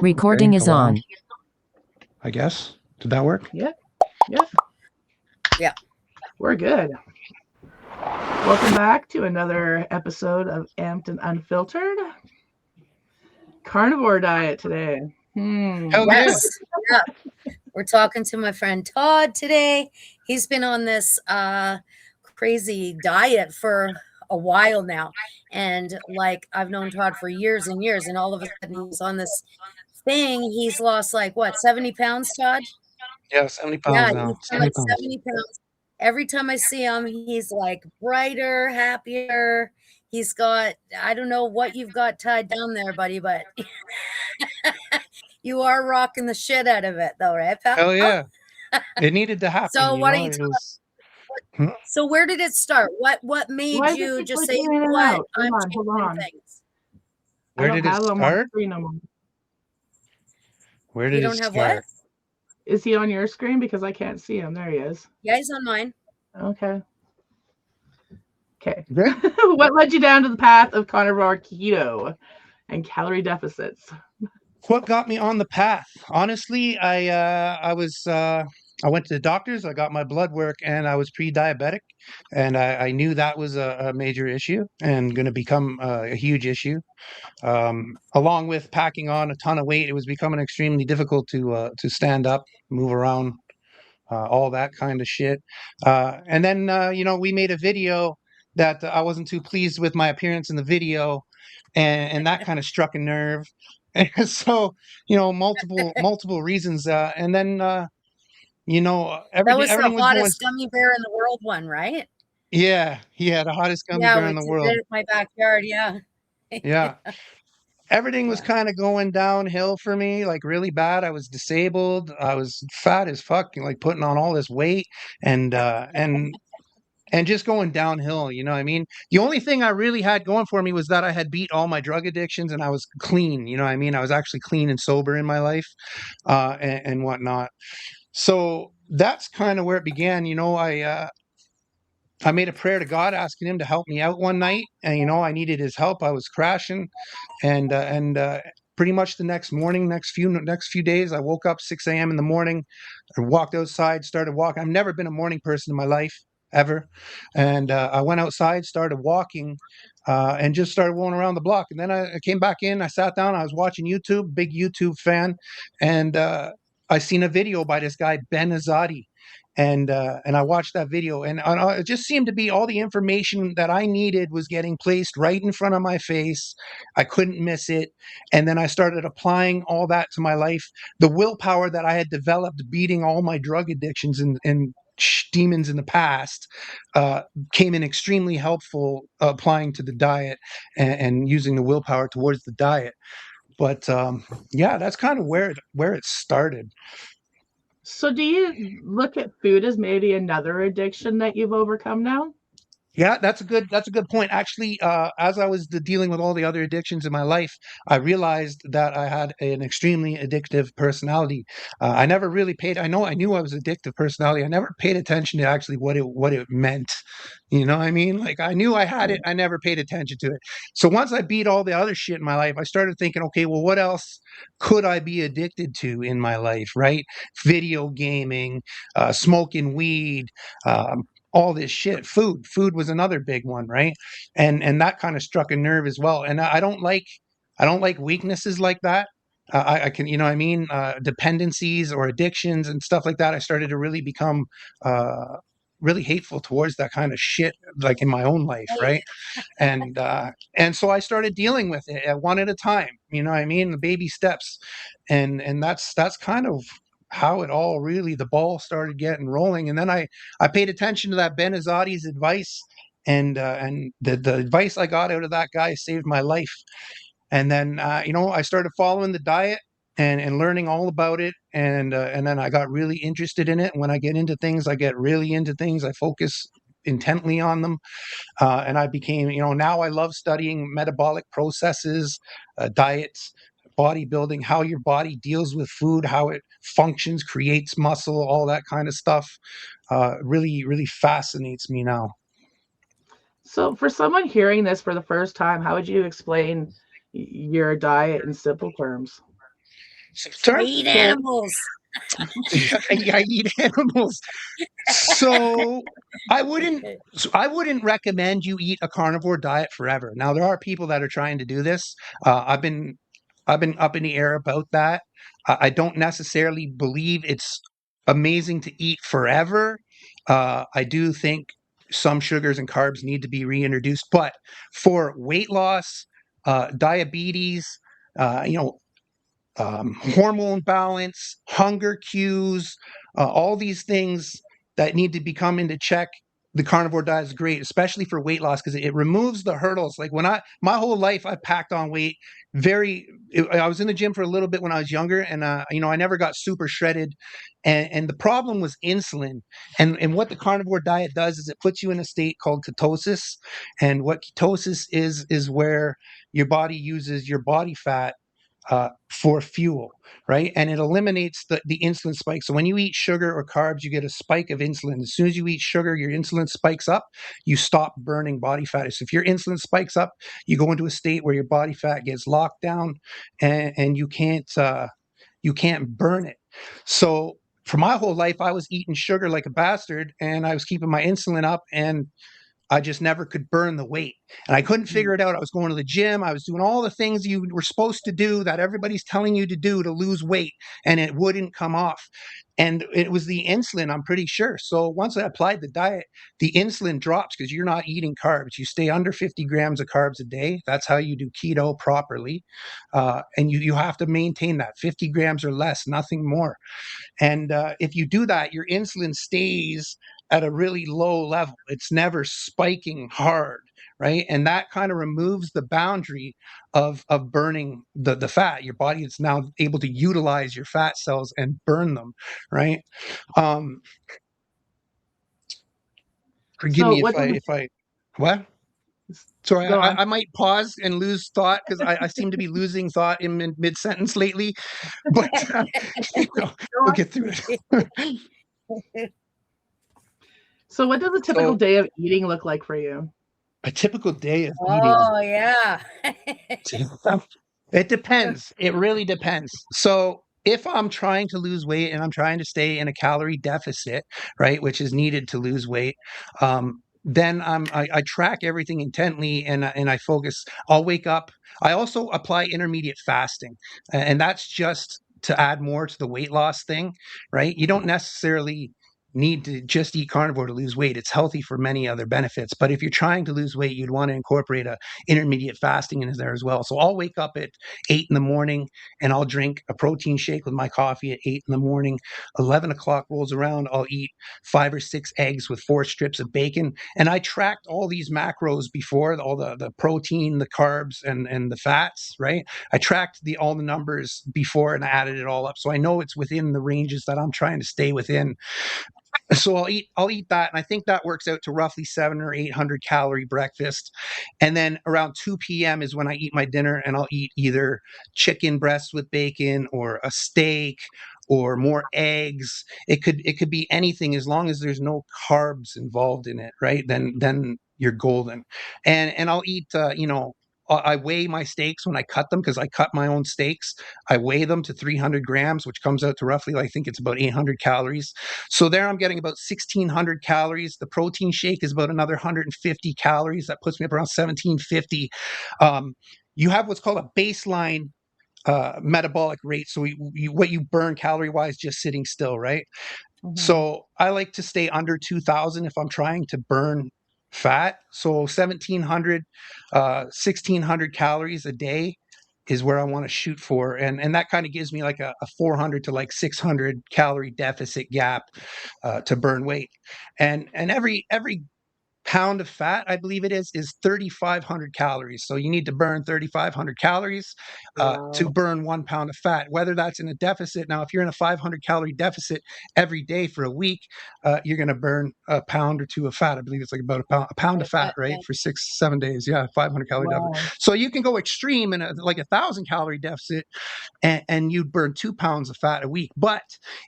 Recording is go on. on. I guess. Did that work? Yep. Yep. Yeah. We're good. Welcome back to another episode of Amped and Unfiltered. Carnivore diet today. Hell Yes. Yeah. We're talking to my friend Todd today. He's been on this crazy diet for a while now. And like I've known Todd for years and years, and all of a sudden he's on this thing. He's lost like what, 70 pounds, Todd? Yeah, 70 Yeah, pounds now. he's done 70 like pounds. 70 pounds. Every time I see him, he's like brighter, happier. He's got, I don't know what you've got tied down there, buddy, but you are rocking the shit out of it though, right, pal? Hell yeah. It needed to happen, So you why know. don't you It tell us, was so where did it start? What made Why is you it just say, flicking you in know and what, out? I'm Hold changing on. things? I Where don't did it have him on start? screen no more. Where You did it don't have what? start? Is he on your screen? Because I can't see him. There he is. Yeah, he's on mine. Okay. Good. What led you down to the path of carnivore keto and calorie deficits? What got me on the path? Honestly, I went to the doctors, I got my blood work, and I was pre-diabetic, and I knew that was a major issue and going to become a huge issue. Along with packing on a ton of weight, it was becoming extremely difficult to stand up, move around, all that kind of shit. And then we made a video that I wasn't too pleased with my appearance in the video, and that kind of struck a nerve. And so, multiple reasons. And then, That was the everything was going. hottest gummy bear in the world one, right? Yeah, the hottest gummy Yeah, bear we in the did world. it in my backyard. Yeah. Yeah. Everything was Yeah. kind of going downhill for me, like really bad. I was disabled. I was fat as fuck, like putting on all this weight and and just going downhill, you know what I mean? The only thing I really had going for me was that I had beat all my drug addictions and I was clean, you know what I mean? I was actually clean and sober in my life, and whatnot. So that's kind of where it began. I made a prayer to God asking him to help me out one night, and I needed his help. I was crashing, and pretty much the next morning, next few days, I woke up 6 a.m. in the morning, and walked outside, started walking. I've never been a morning person in my life ever, and I went outside, started walking, and just started rolling around the block. And then I came back in, I sat down, I was watching YouTube, big YouTube fan, and I seen a video by this guy Ben Azadi, and I watched that video, and it just seemed to be all the information that I needed was getting placed right in front of my face. I couldn't miss it, and then I started applying all that to my life. The willpower that I had developed beating all my drug addictions and demons in the past uh, came in extremely helpful applying to the diet and using the willpower towards the diet. But yeah, that's kind of where it started. So do you look at food as maybe another addiction that you've overcome now? Yeah, that's a good point. Actually, as I was dealing with all the other addictions in my life, I realized that I had an extremely addictive personality. I never really paid. I knew I was addictive personality. I never paid attention to actually what it meant. You know what I mean? Like I knew I had it. I never paid attention to it. So once I beat all the other shit in my life, I started thinking, okay, well, what else could I be addicted to in my life? Right? Video gaming, smoking weed. All this shit. Food was another big one, right? And that kind of struck a nerve as well. And I don't like weaknesses like that. I can, you know what I mean, dependencies or addictions and stuff like that. I started to really become really hateful towards that kind of shit, like in my own life, right? And so I started dealing with it at one at a time. You know what I mean? The baby steps, and that's kind of how it all really, the ball started getting rolling. And then I paid attention to that Ben Azadi's advice, and the advice I got out of that guy saved my life. And then I started following the diet and learning all about it, and then I got really interested in it. When I get into things, I get really into things. I focus intently on them, and I became, now I love studying metabolic processes, diets, bodybuilding, how your body deals with food, how it functions, creates muscle, all that kind of stuff. Really, really fascinates me now. So for someone hearing this for the first time, how would you explain your diet in simple terms? I eat So animals. I eat animals. So I wouldn't recommend you eat a carnivore diet forever. Now there are people that are trying to do this. I've been up in the air about that. I don't necessarily believe it's amazing to eat forever. I do think some sugars and carbs need to be reintroduced, but for weight loss, diabetes, you know, hormone balance, hunger cues, all these things that need to be come into check. The carnivore diet is great, especially for weight loss, because it removes the hurdles. Like my whole life, I packed on weight. I was in the gym for a little bit when I was younger, and I never got super shredded. And the problem was insulin. And what the carnivore diet does is it puts you in a state called ketosis. And what ketosis is where your body uses your body fat for fuel, right? And it eliminates the insulin spike. So when you eat sugar or carbs, you get a spike of insulin. As soon as you eat sugar, your insulin spikes up, you stop burning body fat. So if your insulin spikes up, you go into a state where your body fat gets locked down and you can't burn it. So for my whole life, I was eating sugar like a bastard and I was keeping my insulin up and I just never could burn the weight. And I couldn't figure it out. I was going to the gym. I was doing all the things you were supposed to do that everybody's telling you to do to lose weight, and it wouldn't come off. And it was the insulin, I'm pretty sure. So once I applied the diet, the insulin drops because you're not eating carbs. You stay under 50 grams of carbs a day. That's how you do keto properly. And you have to maintain that 50 grams or less, nothing more. And if you do that, your insulin stays at a really low level. It's never spiking hard, right? And that kind of removes the boundary of burning the fat. Your body is now able to utilize your fat cells and burn them, right? Um, Forgive So me what does if I what? it Sorry, go on? I might pause and lose thought because I seem to be losing thought in mid sentence lately, but Go we'll on. get through it. So what does a typical So day of eating look like for you? a typical day of eating. Oh, yeah. It depends. It really depends. So if I'm trying to lose weight and I'm trying to stay in a calorie deficit, right, which is needed to lose weight, then I track everything intently and I focus. I'll wake up. I also apply intermediate fasting, and that's just to add more to the weight loss thing, right? You don't necessarily need to just eat carnivore to lose weight. It's healthy for many other benefits. But if you're trying to lose weight, you'd want to incorporate a intermediate fasting in there as well. So I'll wake up at 8 in the morning and I'll drink a protein shake with my coffee at 8 in the morning. 11 o'clock rolls around, I'll eat 5 or 6 eggs with 4 strips of bacon. And I tracked all these macros before, all the protein, the carbs, and the fats, right? I tracked all the numbers before and I added it all up. So I know it's within the ranges that I'm trying to stay within. So I'll eat that, and I think that works out to roughly 700 or 800 calorie breakfast. And then around 2 p.m. is when I eat my dinner, and I'll eat either chicken breast with bacon or a steak or more eggs. It could be anything as long as there's no carbs involved in it, right? Then you're golden. And I'll eat I weigh my steaks when I cut them because I cut my own steaks. I weigh them to 300 grams, which comes out to roughly, I think it's about 800 calories. So there I'm getting about 1,600 calories. The protein shake is about another 150 calories. That puts me up around 1,750. You have what's called a baseline metabolic rate. So what you burn calorie wise just sitting still, right? Mhm. So I like to stay under 2,000 if I'm trying to burn fat. So 1,700, 1,600 calories a day is where I want to shoot for. And that kind of gives me like a 400 to like 600 calorie deficit gap to burn weight. And every pound of fat, I believe it is 3,500 calories. So you need to burn 3,500 calories to Wow. burn 1 pound of fat, whether that's in a deficit. Now, if you're in a 500 calorie deficit every day for a week, you're going to burn a pound or two of fat. I believe it's like about a pound of fat, right? Yeah. For 6, 7 days. Yeah, 500 calorie deficit. Wow. So you can go extreme in like 1,000 calorie deficit and you'd burn 2 pounds of fat a week. But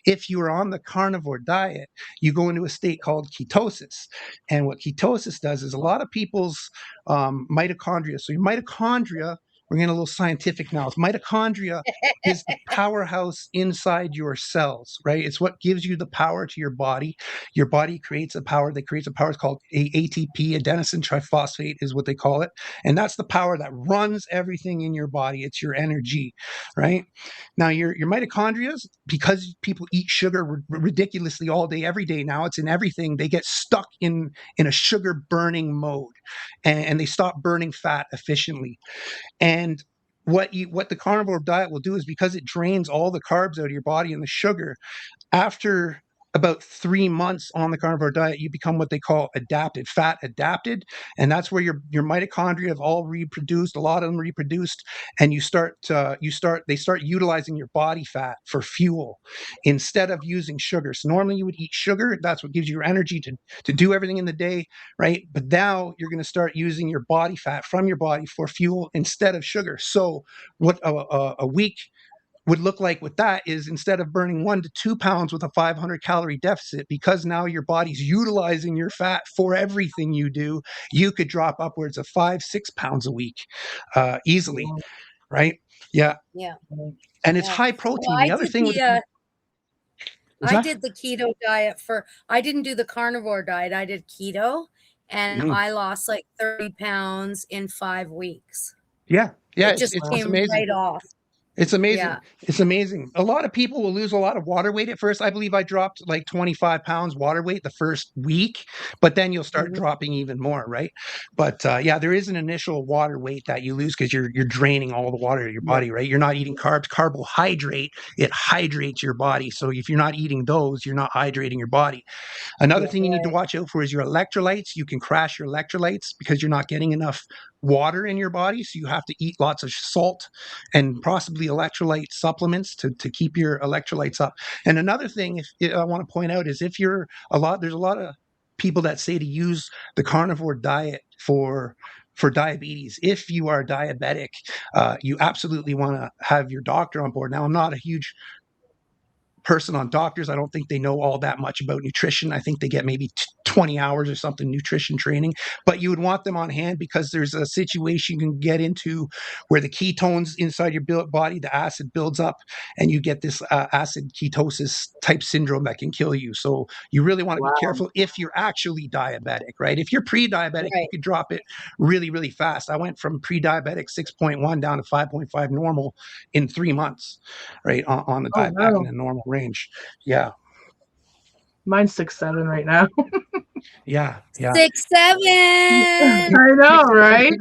if you are on the carnivore diet, you go into a state called ketosis. And what ketosis does is a lot of people's mitochondria. So your mitochondria we're getting a little scientific now. It's mitochondria is the powerhouse inside your cells, right? It's what gives you the power to your body. Your body creates a power that creates a power. It's called ATP, adenosine triphosphate is what they call it. And that's the power that runs everything in your body. It's your energy, right? Now, your mitochondria, because people eat sugar ridiculously all day, every day now, it's in everything. They get stuck in a sugar burning mode, and they stop burning fat efficiently. And what the carnivore diet will do is, because it drains all the carbs out of your body and the sugar, after about 3 months on the carnivore diet, you become what they call adapted, fat adapted, and that's where your mitochondria have all reproduced, a lot of them reproduced, and they start utilizing your body fat for fuel instead of using sugar. So normally you would eat sugar, that's what gives you your energy to do everything in the day, right? But now you're going to start using your body fat from your body for fuel instead of sugar. So what a week would look like with that is, instead of burning 1 to 2 pounds with a 500 calorie deficit, because now your body's utilizing your fat for everything you do, you could drop upwards of 5-6 pounds a week easily, right? Yeah. Yeah. And it's Yeah. high Well, protein. The other thing with I did the keto diet I didn't do the carnivore diet. I did keto, and Mhm. I lost like 30 pounds in 5 weeks. Yeah, It it's just it's came amazing. right off. It's amazing. Yeah. It's amazing. A lot of people will lose a lot of water weight at first. I believe I dropped like 25 pounds water weight the first week, but then you'll start Mhm. dropping even more, right? But yeah, there is an initial water weight that you lose because you're draining all the water in your Yeah. body, right? You're not eating carbs. Carbohydrate, it hydrates your body. So if you're not eating those, you're not hydrating your body. Another Yeah. thing you need to Right. watch out for is your electrolytes. You can crash your electrolytes because you're not getting enough water in your body. So you have to eat lots of salt and possibly electrolyte supplements to keep your electrolytes up. And another thing I want to point out is, there's a lot of people that say to use the carnivore diet for diabetes. If you are diabetic, you absolutely want to have your doctor on board. Now, I'm not a huge person on doctors. I don't think they know all that much about nutrition. I think they get maybe 20 hours or something nutrition training, but you would want them on hand, because there's a situation you can get into where the ketones inside your body, the acid builds up, and you get this acid ketosis type syndrome that can kill you. So you really want to be Wow. careful if you're actually diabetic, right? If you're pre-diabetic, you Right. could drop it really, really fast. I went from pre-diabetic 6.1 down to 5.5 normal in 3 months, right, on the Oh diet, back in wow. the normal range. Yeah, Mine's 6'7" right now. yeah, yeah. 6'7". I know, right?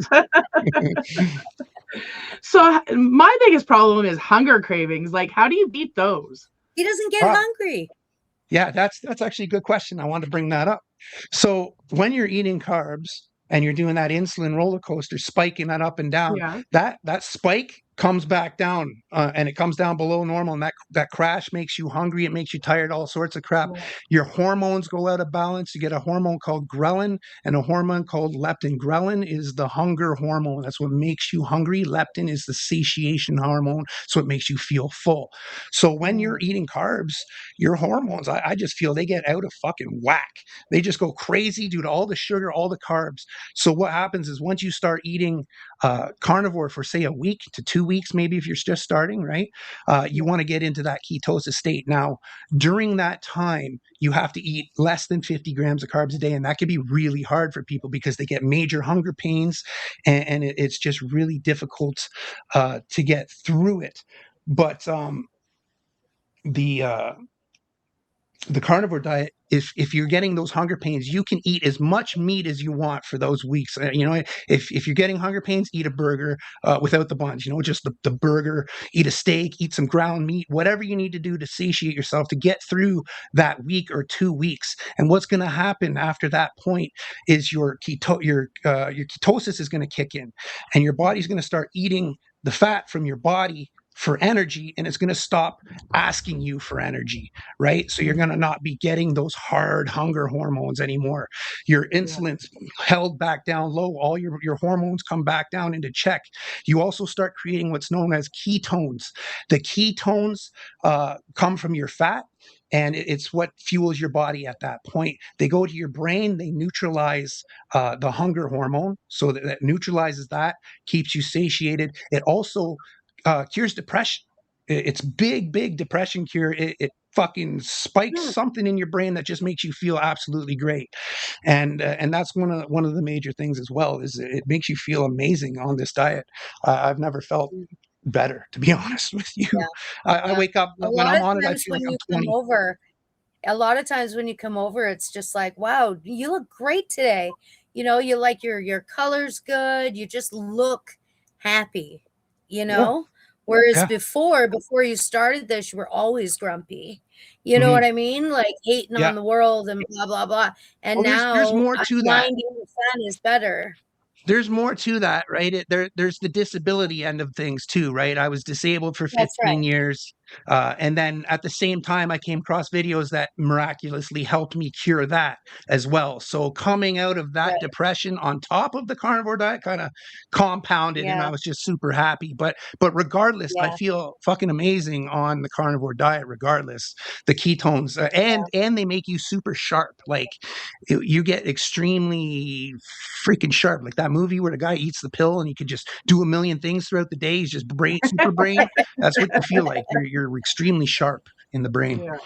So my biggest problem is hunger cravings. Like, how do you beat those? He doesn't get Ah, hungry. yeah, that's actually a good question. I wanted to bring that up. So when you're eating carbs and you're doing that insulin roller coaster, spiking that up and down, Yeah. that spike comes back down, and it comes down below normal, and that crash makes you hungry. It makes you tired, all sorts of crap. Yeah. Your hormones go out of balance. You get a hormone called ghrelin and a hormone called leptin. Ghrelin is the hunger hormone. That's what makes you hungry. Leptin is the satiation hormone. So it makes you feel full. So when you're eating carbs, your hormones, I just feel they get out of fucking whack. They just go crazy due to all the sugar, all the carbs. So what happens is, once you start eating carnivore for, say, a week to 2 weeks, maybe if you're just starting, right? You want to get into that ketosis state. Now, during that time, you have to eat less than 50 grams of carbs a day. And that can be really hard for people because they get major hunger pains, and it's just really difficult to get through it. But the uh, the carnivore diet, if you're getting those hunger pains, you can eat as much meat as you want for those weeks. If you're getting hunger pains, eat a burger without the buns, just the burger. Eat a steak, eat some ground meat, whatever you need to do to satiate yourself to get through that week or 2 weeks. And what's going to happen after that point is your ketosis is going to kick in, and your body's going to start eating the fat from your body for energy, and it's going to stop asking you for energy, right? So you're going to not be getting those hard hunger hormones anymore. Your insulin's held back down low. All your hormones come back down into check. You also start creating what's known as ketones. The ketones come from your fat, and it's what fuels your body at that point. They go to your brain, they neutralize the hunger hormone, so that neutralizes that, keeps you satiated. It also cures depression. It's big depression cure. It fucking spikes something in your brain that just makes you feel absolutely great, and that's one of the major things as well. Is it makes you feel amazing on this diet. I've never felt better, to be honest with you. Yeah. I wake up A when lot I'm of on it, I times feel like when I'm you come 20. over, a lot of times when you come over, it's just like, wow, you look great today. You know, you like your color's good. You just look happy, you Yeah, know? Whereas yeah. before you started this, you were always grumpy. You know Hmm. what I mean? Like hating Yeah. on the world and blah, blah, blah. And Well, there's now more to that. 90% is better. There's more to that, right? There's the disability end of things too, right? I was disabled for That's 15 right. years. And then at the same time, I came across videos that miraculously helped me cure that as well. So coming out of that Right. depression on top of the carnivore diet kind of compounded, and I Yeah. was just super happy. But regardless, I Yeah. feel fucking amazing on the carnivore diet. Regardless, the ketones and they make you super sharp. Like you get extremely freaking sharp. Like that movie where the guy eats the pill and he could just do a million things throughout the day. He's just super brain. That's what you feel like. You're extremely sharp in the brain. Yeah.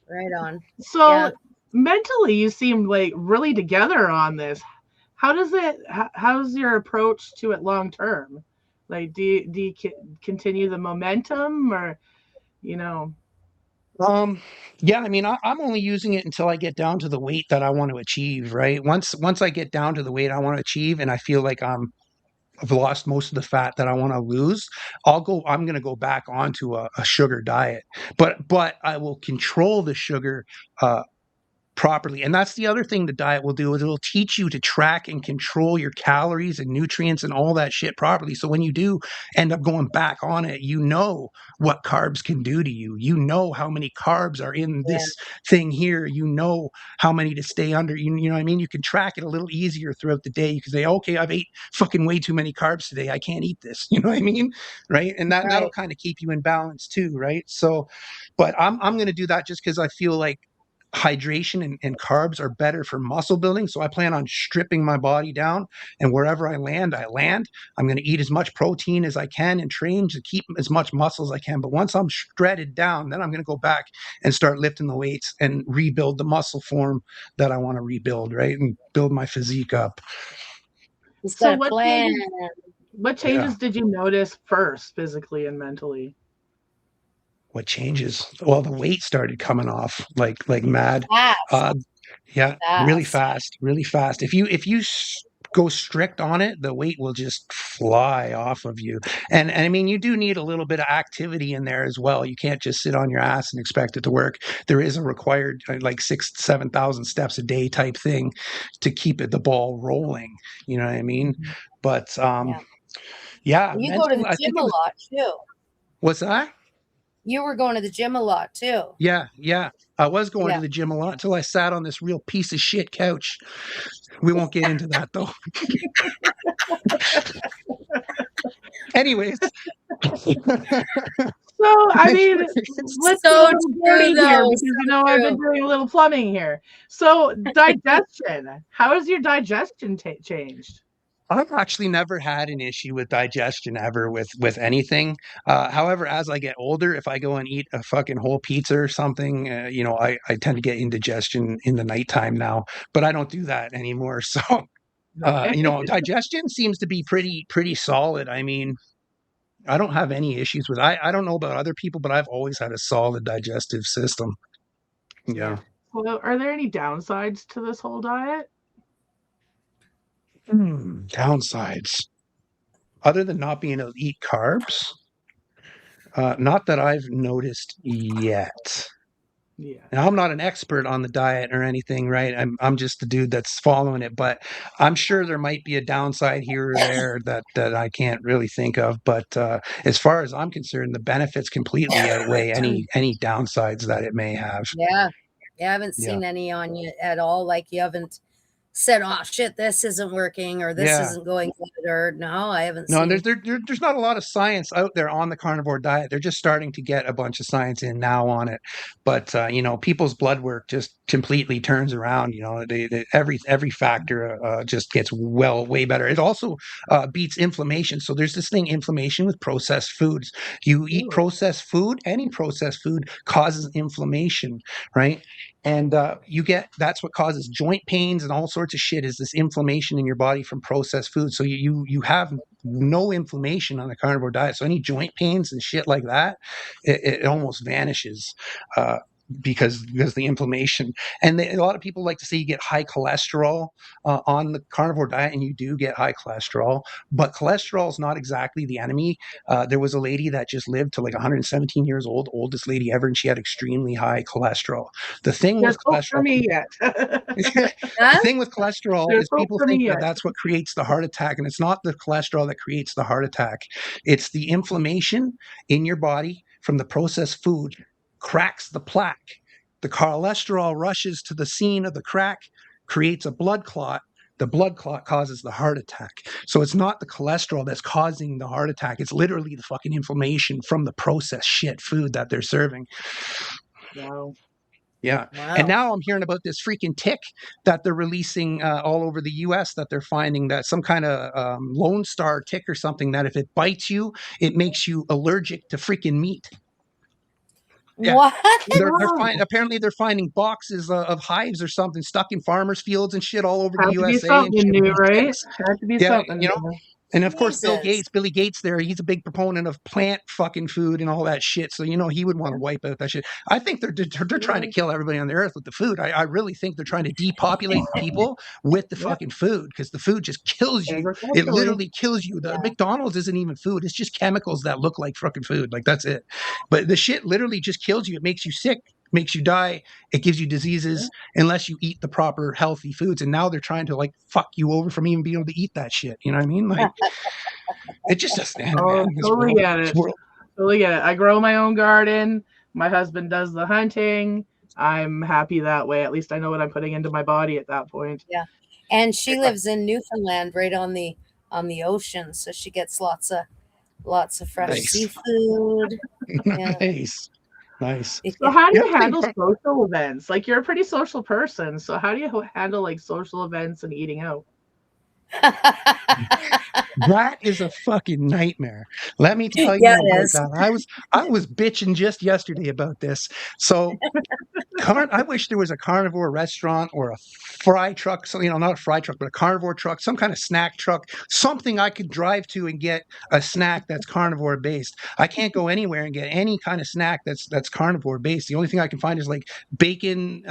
Right on. So Yeah. mentally, you seem like really together on this. How does it? How's your approach to it long term? Like, do you continue the momentum, or you know? Um, yeah, I mean, I'm only using it until I get down to the weight that I want to achieve, right? Once I get down to the weight I want to achieve, and I feel like I've lost most of the fat that I want to lose, I'm going to go back onto a sugar diet, but I will control the sugar uh, properly. And that's the other thing the diet will do is it'll teach you to track and control your calories and nutrients and all that shit properly. So when you do end up going back on it, you know what carbs can do to you. You know how many carbs are in Yeah. this thing here. You know how many to stay under. You know what I mean? You can track it a little easier throughout the day. You can say, okay, I've ate fucking way too many carbs today. I can't eat this. You know what I mean? Right. And that'll Right. kind of keep you in balance too. Right. So, but I'm going to do that just because I feel like hydration and carbs are better for muscle building. So I plan on stripping my body down, and wherever I land, I land. I'm going to eat as much protein as I can and train to keep as much muscle as I can. But once I'm shredded down, then I'm going to go back and start lifting the weights and rebuild the muscle form that I want to rebuild, right? And build my physique up. He's So got a plan. what Yeah. changes did you notice first, physically and mentally? What changes? Well, the weight started coming off like mad. Fast. Uh, Yeah, really Fast. fast, really fast. If you go strict on it, the weight will just fly off of you. And I mean, you do need a little bit of activity in there as well. You can't just sit on your ass and expect it to work. There is a required like 7,000 steps a day type thing to keep the ball rolling. You know what I mean? But Yeah. yeah, You go to mental. the I gym think it a was. lot too. What's that? You were going to the gym a lot too. Yeah, yeah. I was going to Yeah. the gym a lot until I sat on this real piece of shit couch. We won't get into that though. Anyways, So, I mean, let's get a So little true dirty here though. because So I've been true. doing a little plumbing here. So, digestion. How has your digestion changed? I've actually never had an issue with digestion ever with anything. However, as I get older, if I go and eat a fucking whole pizza or something, I tend to get indigestion in the nighttime now. But I don't do that anymore. So, Okay. digestion seems to be pretty solid. I mean, I don't have any issues with. I don't know about other people, but I've always had a solid digestive system. Yeah. Yeah. Well, are there any downsides to this whole diet? Downsides, other than not being able to eat carbs, not that I've noticed yet. Yeah. And I'm not an expert on the diet or anything, right? I'm just the dude that's following it, but I'm sure there might be a downside here or there that I can't really think of. But as far as I'm concerned, the benefits completely outweigh any downsides that it may have. Yeah. You haven't Yeah, seen any on you at all. Like you haven't said, "Oh shit, this isn't working," or "This yeah. isn't going good," or no, I haven't No, and seen. there's not a lot of science out there on the carnivore diet. They're just starting to get a bunch of science in now on it. But people's blood work just completely turns around. Every factor just gets way better. It also beats inflammation. So there's this thing, inflammation with processed foods. You eat Ooh. processed food, any processed food causes inflammation, right? And that's what causes joint pains and all sorts of shit, is this inflammation in your body from processed food. So you have no inflammation on the carnivore diet. So any joint pains and shit like that, it almost vanishes. Because the inflammation, and a lot of people like to say you get high cholesterol on the carnivore diet, and you do get high cholesterol, but cholesterol is not exactly the enemy. There was a lady that just lived to like 117 years old, oldest lady ever, and she had extremely high cholesterol. The thing with There's hope for cholesterol, me yet. the Huh? thing with cholesterol There's is hope people for think me that yet. that's what creates the heart attack, and it's not the cholesterol that creates the heart attack. It's the inflammation in your body from the processed food cracks the plaque. The cholesterol rushes to the scene of the crack, creates a blood clot. The blood clot causes the heart attack. So it's not the cholesterol that's causing the heart attack. It's literally the fucking inflammation from the processed shit food that they're serving. Wow. Yeah. And Wow. now I'm hearing about this freaking tick that they're releasing all over the US, that they're finding that some kind of Lone Star tick or something, that if it bites you, it makes you allergic to freaking meat. Yeah. What? Wow. Apparently they're finding boxes of hives or something stuck in farmers' fields and shit all over the Had to be USA and something shit with new, these right? ticks. Had to be Yeah, something new. and of course, Jesus. Billy Gates there, he's a big proponent of plant fucking food and all that shit. So, he would want to wipe out that shit. I think they're trying to kill everybody on the earth with the food. I really think they're trying to depopulate the people with the Yep. fucking food, because the food just kills you. It Agriculturally. literally kills you. The Yeah. McDonald's isn't even food. It's just chemicals that look like fucking food. Like, that's it. But the shit literally just kills you. It makes you sick, makes you die. It gives you diseases unless you eat the proper healthy foods. And now they're trying to like fuck you over from even being able to eat that shit. You know what I mean? Like, it just doesn't end, Oh, man. This totally world, get this it. world. Totally get it. I grow my own garden. My husband does the hunting. I'm happy that way. At least I know what I'm putting into my body at that point. Yeah. And she lives in Newfoundland, right on the ocean, so she gets lots of fresh Nice, seafood. Yeah. nice, nice. So how do Yeah, you handle social events? Like you're a pretty social person. So how do you handle like social events and eating out? that is a fucking nightmare. Let me tell Yeah, you it about is. that. I was bitching just yesterday about this. So I wish there was a carnivore restaurant or a fry truck, so not a fry truck, but a carnivore truck, some kind of snack truck, something I could drive to and get a snack that's carnivore based. I can't go anywhere and get any kind of snack that's carnivore based. The only thing I can find is like bacon,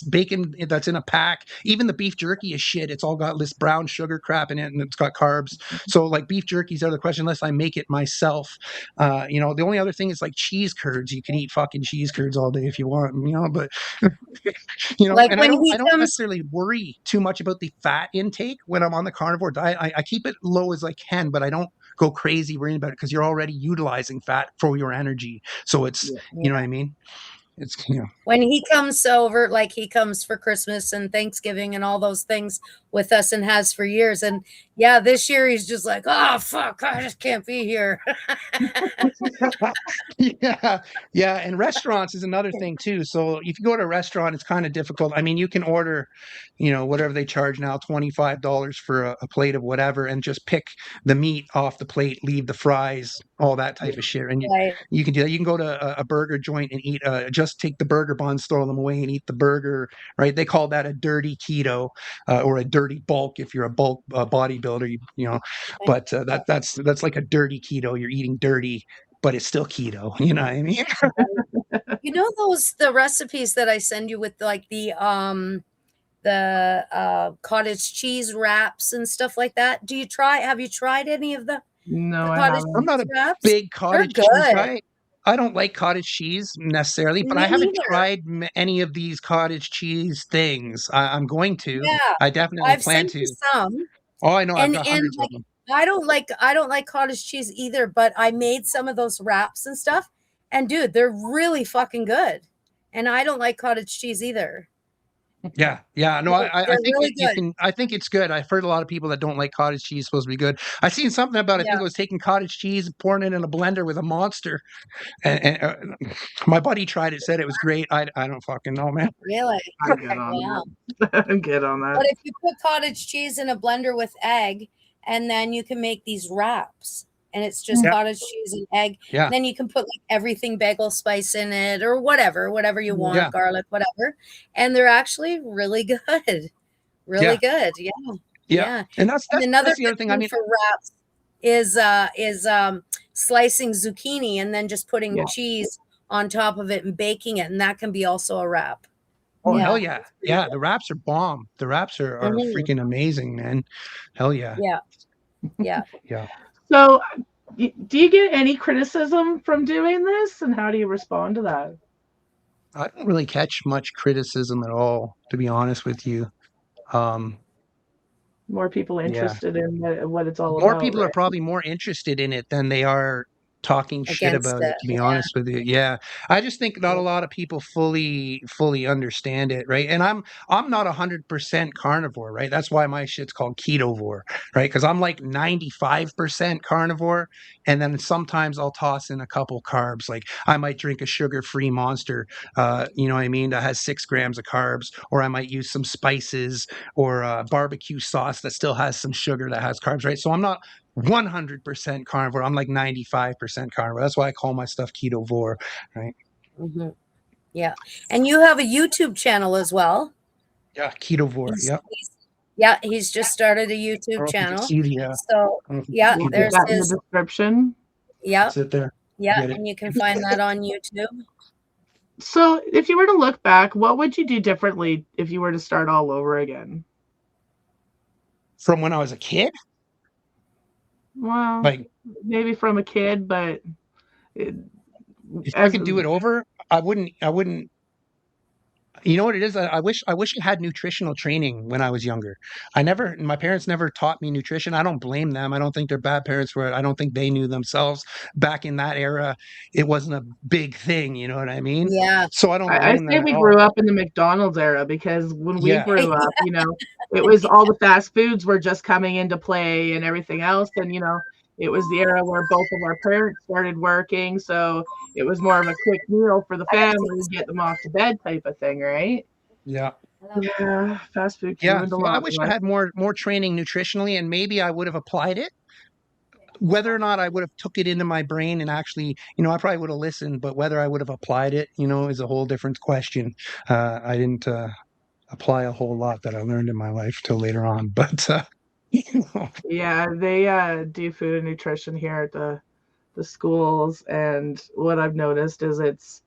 bacon that's in a pack. Even the beef jerky is shit. It's all got this brown sugar crap in it, and it's got carbs. So like beef jerky's out of the question unless I make it myself. The only other thing is like cheese curds. You can eat fucking cheese curds all day if you want, but Like and when I he don't comes, necessarily worry too much about the fat intake when I'm on the carnivore diet. I keep it low as I can, but I don't go crazy worrying about it, because you're already utilizing fat for your energy. So it's, Yeah. you know what I mean? It's, when he comes over, like he comes for Christmas and Thanksgiving and all those things with us and has for years. And yeah, this year he's just like, oh fuck, I just can't be here. yeah, yeah, and restaurants is another thing too. So if you go to a restaurant, it's kind of difficult. I mean, you can order, whatever they charge now, $25 for a plate of whatever, and just pick the meat off the plate, leave the fries, all that type of shit. And Right. you can do that. You can go to a burger joint and eat. Just take the burger buns, throw them away, and eat the burger. Right? They call that a dirty keto, or a dirty bulk if you're a bulk bodybuilder. But that's like a dirty keto. You're eating dirty, but it's still keto. You know what I mean? You know the recipes that I send you with like the cottage cheese wraps and stuff like that? Have you tried any of the No, I cottage I'm haven't. not cheese a wraps? big They're cottage cheese good. guy. I don't like cottage cheese necessarily, but I Me haven't neither. tried any of these cottage cheese things. I'm going to. Yeah, I definitely I've plan sent you to. some, Oh, I know. I've got and hundreds of like them. I don't like cottage cheese either, but I made some of those wraps and stuff, and dude, they're really fucking good. And I don't like cottage cheese either. Yeah, yeah. No, I They're think really you good. can. I think it's good. I've heard a lot of people that don't like cottage cheese supposed to be good. I seen something about. I think Yeah, it was taking cottage cheese, pouring it in a blender with a monster, and my buddy tried it, said it was great. I don't fucking know, man. really. I'm good on Wow. that. I'm good on that. But if you put cottage cheese in a blender with egg, and then you can make these wraps, and it's just Yeah, cottage cheese and egg. yeah, Then you can put like everything bagel spice in it or whatever you Yeah. want, yeah, garlic, whatever. And they're actually really good. Really yeah, good. Yeah. yeah. Yeah. And that's And that's another that's the good other thing. I thing mean, for wraps is slicing zucchini and then just putting Yeah. cheese on top of it and baking it. And that can be also a wrap. oh hell Yeah. yeah, That's pretty yeah. good. The wraps are bomb. The wraps are Mhm. freaking amazing, man. Hell yeah, Yeah. Yeah. yeah. So, do you get any criticism from doing this, and how do you respond to that? I don't really catch much criticism at all, to be honest with you. Um, More people yeah. interested in what it's all More about, people are right? probably more interested in it than they are talking shit Against about it, it. to be honest with you. Yeah. I just think not Yeah. a lot of people fully understand it, right? And I'm not 100% carnivore, right? That's why my shit's called Ketovore, right? Because I'm like 95% carnivore, and then sometimes I'll toss in a couple carbs. Like I might drink a sugar-free Monster, you know what I mean, that has 6 grams of carbs, or I might use some spices or barbecue sauce that still has some sugar that has carbs, right? So I'm not 100% carnivore. I'm like 95% carnivore. That's why I call my stuff Ketovore, right? Hmm. Yeah. And you have a YouTube channel as well. Yeah, Ketovore. He's, Yep. he's yeah, he's just started a I YouTube don't know if you can channel. see the. So I don't know if you yeah, can We'll see put the. there's that in the his description. yeah, That's it there. yeah, Get it and you can find that on YouTube. So, if you were to look back, what would you do differently if you were to start all over again? from when I was a kid. Well, Like maybe from a kid, but it, if I as could do it over, I wouldn't. I wouldn't. You know what it is? I wish I had nutritional training when I was younger. My parents never taught me nutrition. I don't blame them. I don't think they're bad parents for it. I don't think they knew themselves back in that era. It wasn't a big thing. You know what I mean? Yeah. So I don't I blame say them at we all. grew up in the McDonald's era because when we Yeah. grew up, it was all the fast foods were just coming into play and everything else. And, it was the era where both of our parents started working. So it was more of a quick meal for the I gotta take family, this. get them off to bed type of thing, right? Yeah. Yeah, fast food can Yeah. ruin a So I lot wish of I us. had more training nutritionally, and maybe I would have applied it. Whether or not I would have took it into my brain and actually, I probably would have listened, but whether I would have applied it, is a whole different question. I didn't apply a whole lot that I learned in my life till later on, but you know, Yeah, they do food and nutrition here at the schools, and what I've noticed is it's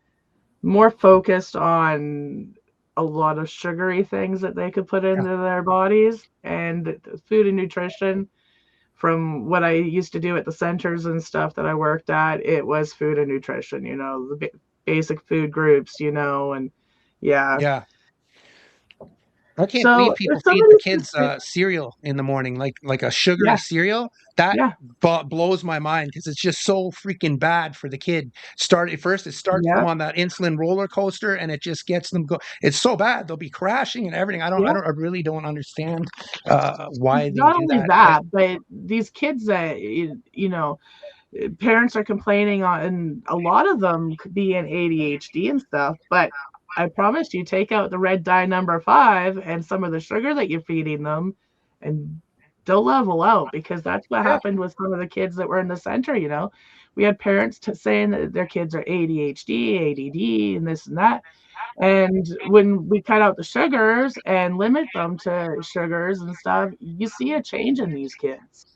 more focused on a lot of sugary things that they could put yeah, into their bodies, and the food and nutrition from what I used to do at the centers and stuff that I worked at, it was food and nutrition, the basic food groups, and yeah. yeah. I can't believe So if people feed the somebody's kids consider- cereal in the morning, like a sugary yeah, cereal. That yeah, blows my mind because it's just so freaking bad for the kid. It starts yeah, them on that insulin roller coaster, and it just gets them go. It's so bad they'll be crashing and everything. yeah. I really don't understand why they Not do only that. But that, but these kids that parents are complaining on, and a lot of them could be in ADHD and stuff, but I promise you, take out the red dye number 5 and some of the sugar that you're feeding them, and they'll level out, because that's what yeah, happened with some of the kids that were in the center. We had parents saying that their kids are ADHD, ADD, and this and that. And when we cut out the sugars and limit them to sugars and stuff, you see a change in these kids.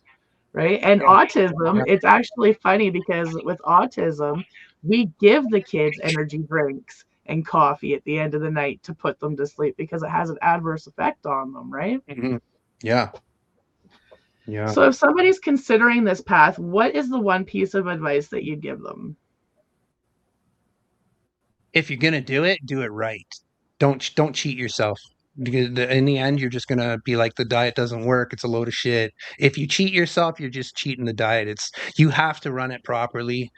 Right. And yeah, autism, yeah, it's actually funny because with autism, we give the kids energy drinks and coffee at the end of the night to put them to sleep because it has an adverse effect on them. Right. mhm, yeah, yeah. So if somebody's considering this path, what is the one piece of advice that you'd give them? if you're gonna do it right. Don't cheat yourself. Because in the end, you're just gonna be like the diet doesn't work. It's a load of shit. If you cheat yourself, you're just cheating the diet. It's you have to run it properly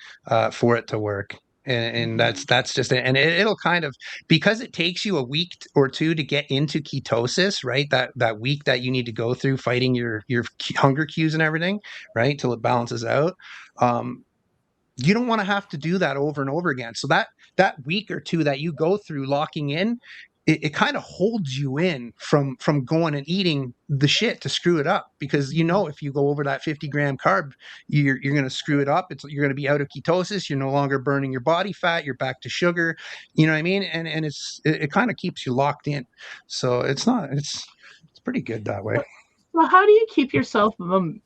for it to work. And that's just it. And it'll kind of because it takes you a week or two to get into ketosis, right? That week that you need to go through fighting your hunger cues and everything, right, till it balances out. Um, you don't want to have to do that over and over again. So that week or two that you go through locking in, it kind of holds you in from going and eating the shit to screw it up because if you go over that 50-gram carb, you're going to screw it up. You're going to be out of ketosis. You're no longer burning your body fat. You're back to sugar. You know what I mean? And it kind of keeps you locked in. So it's pretty good that way. Well, how do you keep yourself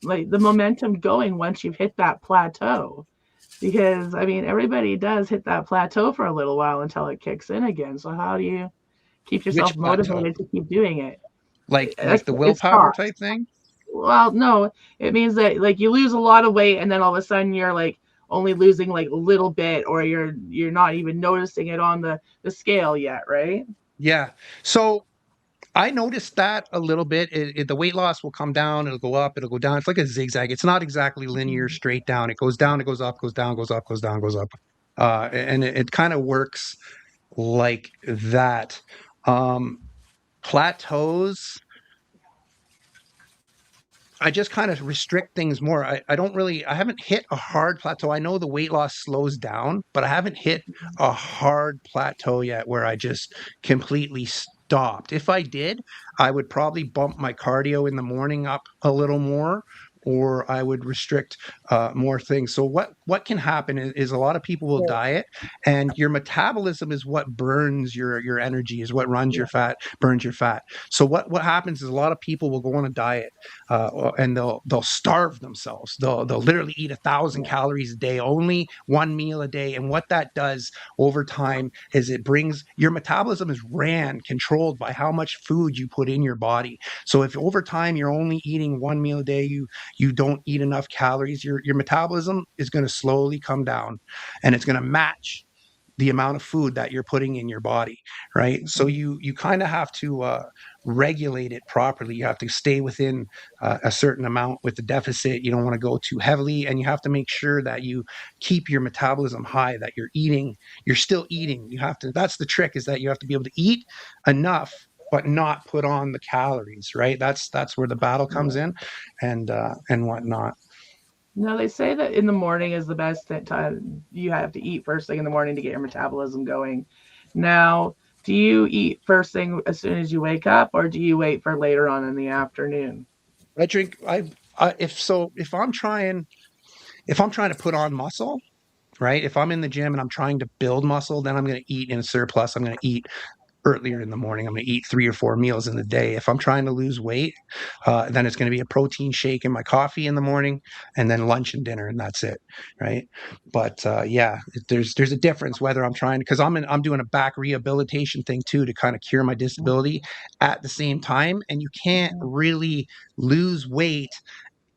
like the momentum going once you've hit that plateau? Because I mean, everybody does hit that plateau for a little while until it kicks in again. So how do you keep yourself Which plateau? motivated to keep doing it? Like the It's willpower tough. type thing? Well, no, it means that like you lose a lot of weight and then all of a sudden you're like only losing like a little bit or you're not even noticing it on the scale yet, right? Yeah. So I noticed that a little bit. The weight loss will come down, it'll go up, it'll go down. It's like a zigzag. It's not exactly linear, straight down. It goes down, it goes up, goes down, goes up, goes down, goes up. And it kind of works like that. Plateaus, I just kind of restrict things more. I haven't hit a hard plateau. I know the weight loss slows down, but I haven't hit a hard plateau yet where I just completely stopped. If I did, I would probably bump my cardio in the morning up a little more, or I would restrict more things. So what can happen is a lot of people will diet, and your metabolism is what burns your energy, is what runs your fat, burns your fat. So what happens is a lot of people will go on a diet and they'll starve themselves. They'll literally eat 1,000 calories a day, only one meal a day. And what that does over time is it brings your metabolism is controlled by how much food you put in your body. So if over time you're only eating one meal a day, you don't eat enough calories, your metabolism is going to slowly come down, and it's going to match the amount of food that you're putting in your body, right? So you kind of have to regulate it properly. You have to stay within a certain amount with the deficit. You don't want to go too heavily, and you have to make sure that you keep your metabolism high, that you're still eating. That's the trick, is that you have to be able to eat enough but not put on the calories, right? That's where the battle comes in, and whatnot. No, they say that in the morning is the best time. You have to eat first thing in the morning to get your metabolism going. Now, do you eat first thing as soon as you wake up, or do you wait for later on in the afternoon? I drink. If I'm trying to put on muscle, right? If I'm in the gym and I'm trying to build muscle, then I'm going to eat in a surplus. I'm going to eat earlier in the morning. I'm going to eat 3 or 4 meals in the day. If I'm trying to lose weight, then it's going to be a protein shake and my coffee in the morning, and then lunch and dinner, and that's it, right? But there's a difference whether I'm trying, because I'm doing a back rehabilitation thing too to kind of cure my disability at the same time, and you can't really lose weight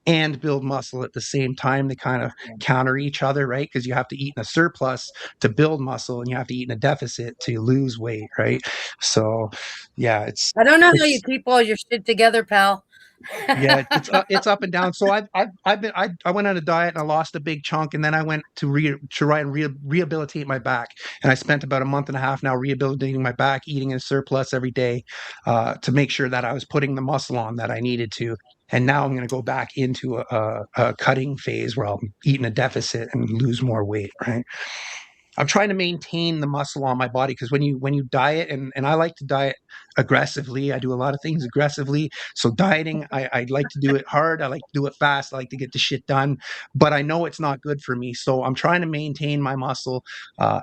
and build muscle at the same time. They kind of counter each other, right? Because you have to eat in a surplus to build muscle, and you have to eat in a deficit to lose weight, right? So, yeah, I don't know how you keep all your shit together, pal. yeah, it's up and down. So I went on a diet and I lost a big chunk, and then I went to try and rehabilitate my back, and I spent about a month and a half now rehabilitating my back, eating in surplus every day, to make sure that I was putting the muscle on that I needed to. And now I'm going to go back into a cutting phase where I'll eat in a deficit and lose more weight, right? I'm trying to maintain the muscle on my body, because when you diet, and I like to diet aggressively. I do a lot of things aggressively. So dieting, I like to do it hard. I like to do it fast. I like to get the shit done. But I know it's not good for me. So I'm trying to maintain my muscle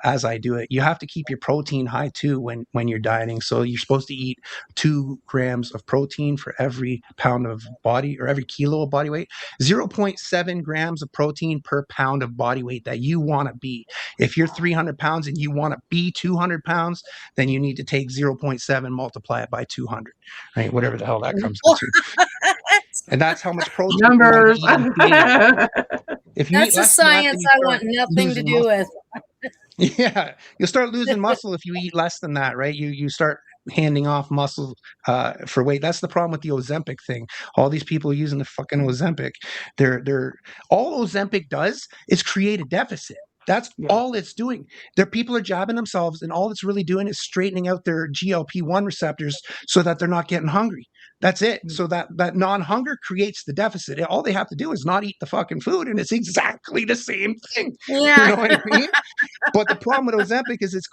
as I do it. You have to keep your protein high too when you're dieting. So you're supposed to eat 2 grams of protein for every pound of body, or every kilo of body weight. 0.7 grams of protein per pound of body weight that you want to be. If you're 300 pounds and you want to be 200 pounds, then you need to take 0.7, multiply it by 200, right? Whatever the hell that comes into. And that's how much protein Numbers. you want to be eating daily. If you eat That's a less than that, then science you I start want nothing to losing do muscle. with. Yeah, you'll start losing muscle if you eat less than that, right? You start handing off muscle for weight. That's the problem with the Ozempic thing. All these people using the fucking Ozempic, they're all Ozempic does is create a deficit. That's Yeah. all it's doing. Their people are jabbing themselves, and all it's really doing is straightening out their GLP-1 receptors so that they're not getting hungry. That's it. So that non-hunger creates the deficit. All they have to do is not eat the fucking food, and it's exactly the same thing. You Yeah. know what I mean? But the problem with Ozempic is it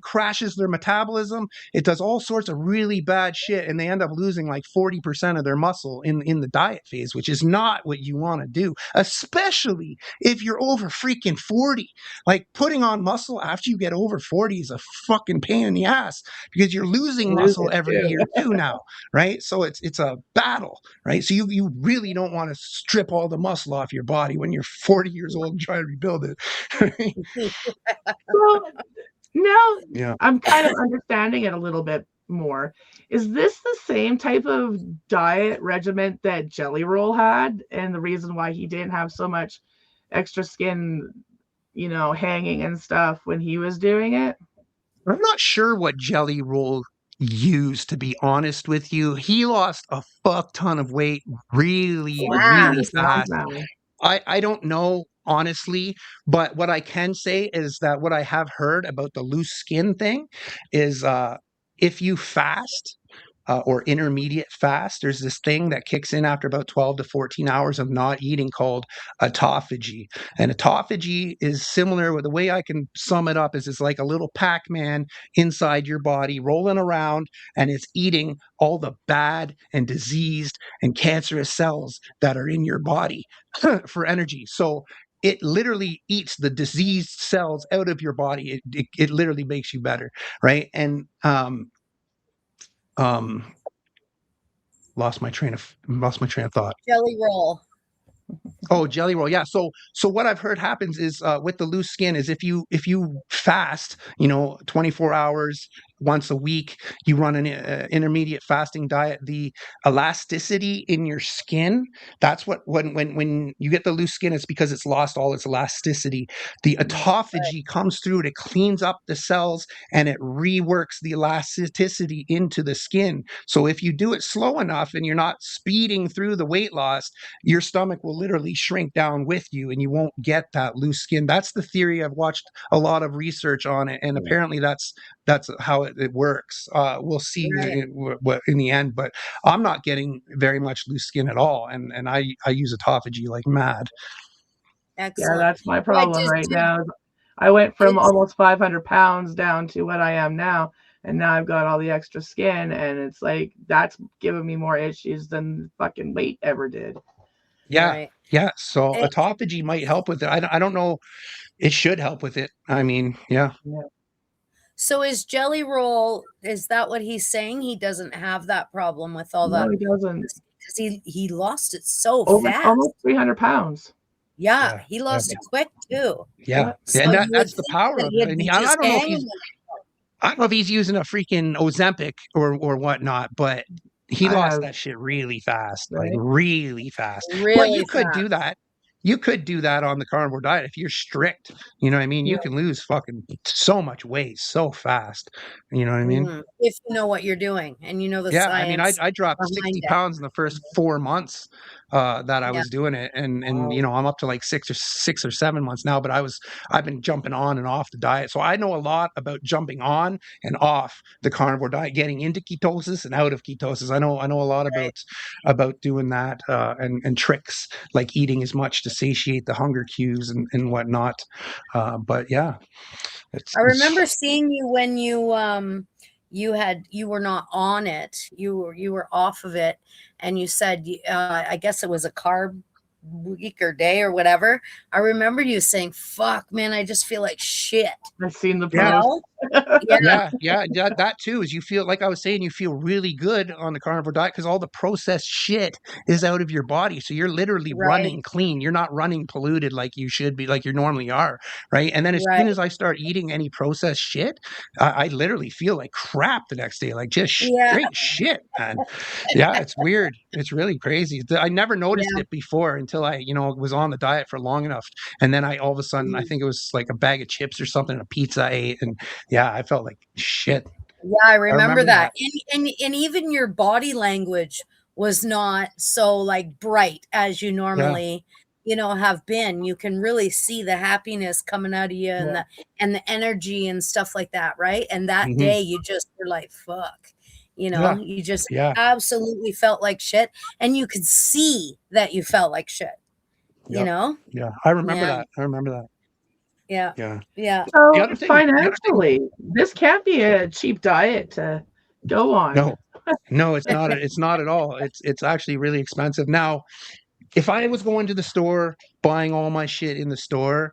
crashes their metabolism. It does all sorts of really bad shit, and they end up losing like 40% of their muscle in the diet phase, which is not what you want to do, especially if you're over freaking 40. Like putting on muscle after you get over 40 is a fucking pain in the ass because you're losing Lose muscle it every too. year too now, right? So it's a battle, right? So you really don't want to strip all the muscle off your body when you're 40 years old and try to rebuild it. Right? Well, now Yeah. I'm kind of understanding it a little bit more. Is this the same type of diet regimen that Jelly Roll had, and the reason why he didn't have so much extra skin, hanging and stuff when he was doing it? I'm not sure what Jelly Roll used, to be honest with you. He lost a fuck ton of weight really, Like Wow. really 300 pounds fast. now. I don't know honestly, but what I can say is that what I have heard about the loose skin thing is if you fast or intermediate fast, there's this thing that kicks in after about 12 to 14 hours of not eating called autophagy. And autophagy is similar with the way I can sum it up is it's like a little Pac-Man inside your body rolling around and it's eating all the bad and diseased and cancerous cells that are in your body for energy. So it literally eats the diseased cells out of your body. It literally makes you better, right? And um lost my train of thought. Jelly roll. Oh, jelly roll. Yeah. So what I've heard happens is with the loose skin is if you fast, 24 hours once a week, you run an intermediate fasting diet, the elasticity in your skin, that's what when you get the loose skin, it's because it's lost all its elasticity. The autophagy comes through, it cleans up the cells and it reworks the elasticity into the skin. So if you do it slow enough and you're not speeding through the weight loss, your stomach will literally shrink down with you and you won't get that loose skin. That's the theory. I've watched a lot of research on it, and apparently that's how it works. We'll see Right. what in the end, but I'm not getting very much loose skin at all, and I use autophagy like mad. Yeah, Excellent. that's my Yeah, problem right now. I went from it's almost 500 pounds down to what I am now, and now I've got all the extra skin, and it's like that's giving me more issues than fucking weight ever did. Yeah, right. yeah. So Eh, autophagy might help with it. I don't know. It should help with it. I mean, yeah. Yeah. So is Jelly Roll, is that what he's saying? He doesn't have that problem with all No, the he doesn't. because he lost it so Over fast. almost 300 pounds. Yeah, Yeah, he lost it quick too. yeah. So And you would that's the think power that of it. he'd And be I just don't know if hanging. he's using a freaking Ozempic or whatnot, but he I lost have, that shit really fast, like right? really fast. But you Really could do fast. that. You could do that on the carnivore diet if you're strict. You know what I mean? Yeah. You can lose fucking so much weight so fast. You know what I mean? If you know what you're doing and you know the Yeah, I mean, I science I dropped behind 60 it. pounds in the first 4 months that I Yeah. was doing it, and Wow. I'm up to like 6 or 7 months now. But I've been jumping on and off the diet, so I know a lot about jumping on and off the carnivore diet, getting into ketosis and out of ketosis. I know a lot Right. about doing that and tricks like eating as much to satiate the hunger cues and whatnot. But yeah, I it's remember seeing you when you were not on it. You were off of it, and you said I guess it was a carb week or day or whatever. I remember you saying, "Fuck, man, I just feel like shit." I've seen the You yeah. post. know? Yeah, Yeah, that too is you feel like I was saying you feel really good on the carnivore diet because all the processed shit is out of your body. So you're literally right, running clean. You're not running polluted like you should be, like you normally are, right? And then as right. soon as I start eating any processed shit, I literally feel like crap the next day, like just Yeah, straight shit, man. Yeah, it's weird. It's really crazy. I never noticed yeah. it before until I, was on the diet for long enough. And then all of a sudden, I think it was like a bag of chips or something, a pizza I ate. And yeah, I felt like shit. Yeah, I I remember remember that. that. And even your body language was not so like bright as you Yeah. normally, have been. You can really see the happiness coming out of you and Yeah. the energy and stuff like that, right? And that Hmm. day you just were like, fuck. Yeah. You just Yeah. absolutely felt like shit. And you could see that you felt like shit, you Yep. know? Yeah. I remember Yeah. that. I remember that. Yeah. Yeah. Yeah. The So other thing, financially, this can't be a cheap diet to go on. no, no, it's not. It's not at all. It's actually really expensive. Now, if I was going to the store buying all my shit in the store,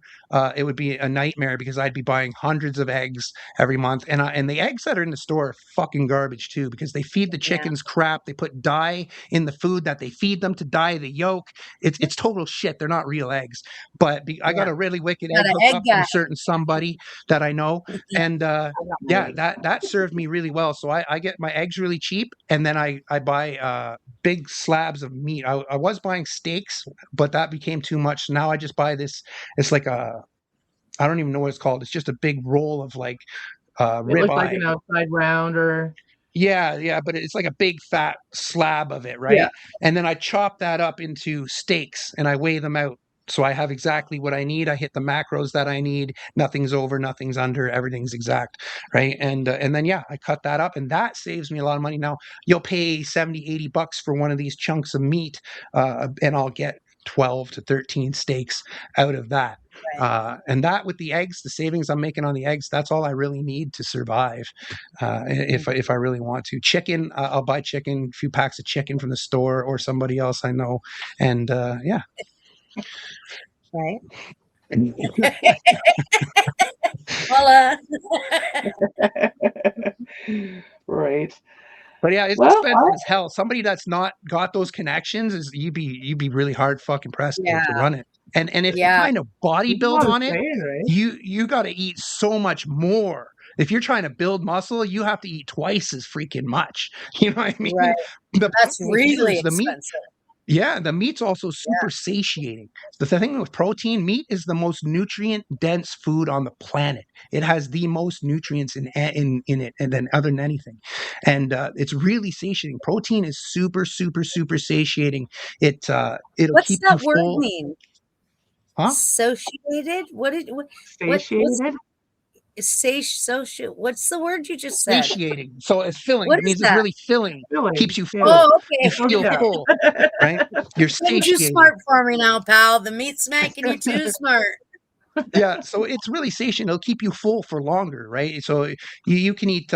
it would be a nightmare because I'd be buying hundreds of eggs every month, and the eggs that are in the store are fucking garbage too because they feed the Yeah. chickens crap. They put dye in the food that they feed them to dye the yolk. It's total shit. They're not real eggs. But I got Yeah. a really wicked Got egg an egg hookup from guy. a certain somebody that I know, Yeah. and yeah, that served me really well. So I get my eggs really cheap, and then I buy big slabs of meat. I was buying steaks, but that became too much. Now I just buy this. It's like I don't even know what it's called. It's just a big roll of like It rib looked like eye. an outside round or Yeah, yeah, but it's like a big fat slab of it, yeah. right? And then I chop that up into steaks and I weigh them out. So I have exactly what I need. I hit the macros that I need. Nothing's over, nothing's under, everything's exact, right? And then yeah, I cut that up and that saves me a lot of money. Now, you'll pay 70, 80 bucks for one of these chunks of meat and I'll get 12 to 13 steaks out of that. Right. And that with the eggs, the savings I'm making on the eggs, that's all I really need to survive. If I really want to. Chicken, I'll buy chicken, a few packs of chicken from the store or somebody else I know, and yeah. Right. Well, Right. But yeah, it's Well, expensive as hell. Somebody that's not got those connections is you'd be really hard fucking pressed to yeah. run it. And if you're Yeah. trying to body this is build what I'm on it, saying, right? you got to eat so much more. If you're trying to build muscle, you have to eat twice as freaking much. You know what I mean? Right. The That's problem with you really is the meat. expensive. Yeah, the meat's also Yeah. super satiating. The thing with protein, meat is the most nutrient dense food on the planet. It has the most nutrients in it, and then other than anything, and it's really satiating. Protein is super super super satiating. It'll What's keep you that word full, mean? huh? Associated? What's Satiated? what's the word you just said? Satiating. So it's filling. What It is means it's that? really filling. Filling. Keeps you Yeah. full. Oh, You okay. feel Okay. full, right? You're Getting too satiated. smart for me now, pal. The meat's making you too smart. Yeah, so it's really satiating. It'll keep you full for longer, right? So you can eat,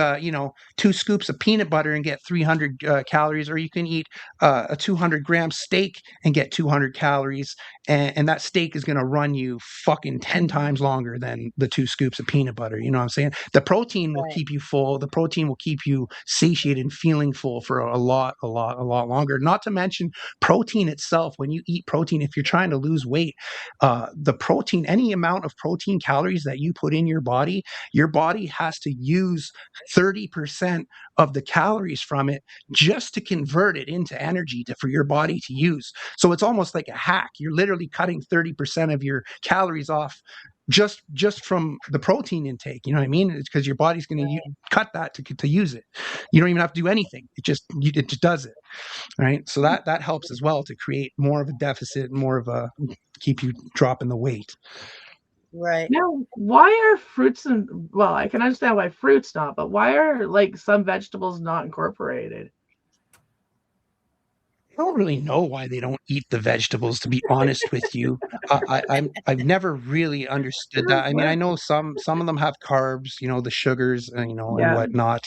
2 scoops of peanut butter and get 300 calories, or you can eat a 200-gram steak and get 200 calories, and that steak is going to run you fucking 10 times longer than the 2 scoops of peanut butter. You know what I'm saying? The protein will Right. keep you full. The protein will keep you satiated and feeling full for a lot longer. Not to mention protein itself. When you eat protein, if you're trying to lose weight, the protein, any amount of protein calories that you put in your body has to use 30% of the calories from it just to convert it into energy for your body to use. So it's almost like a hack. You're literally cutting 30% of your calories off just from the protein intake. You know what I mean? It's because your body's going to cut that to use it. You don't even have to do anything. It just does it. Right. So that helps as well to create more of a deficit, more of a keep you dropping the weight. Right. Now, why are fruits well, I can understand why fruits not, but why are like some vegetables not incorporated? I don't really know why they don't eat the vegetables, to be honest with you. I've never really understood that. I mean, I know some of them have carbs, the sugars, and and Yeah. whatnot,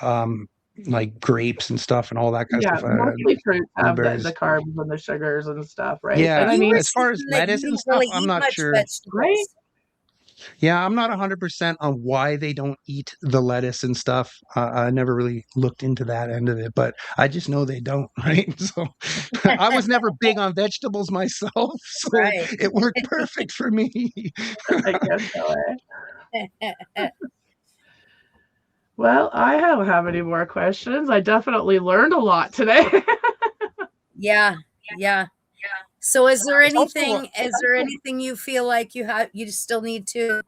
um, like grapes and stuff and all that kind of Yeah, stuff. mostly fruits have the Blueberries. carbs and the sugars and stuff, right? Yeah, And I You mean, were as far as saying that you lettuce and don't stuff, really I'm eat not much sure. right? vegetables. Yeah, I'm not 100% on why they don't eat the lettuce and stuff. I never really looked into that end of it, but I just know they don't, right? So I was never big on vegetables myself, so Right. it worked perfect for me. I guess so. Well, I don't have any more questions. I definitely learned a lot today. Yeah. Yeah. So is there It's also anything you feel like you still need to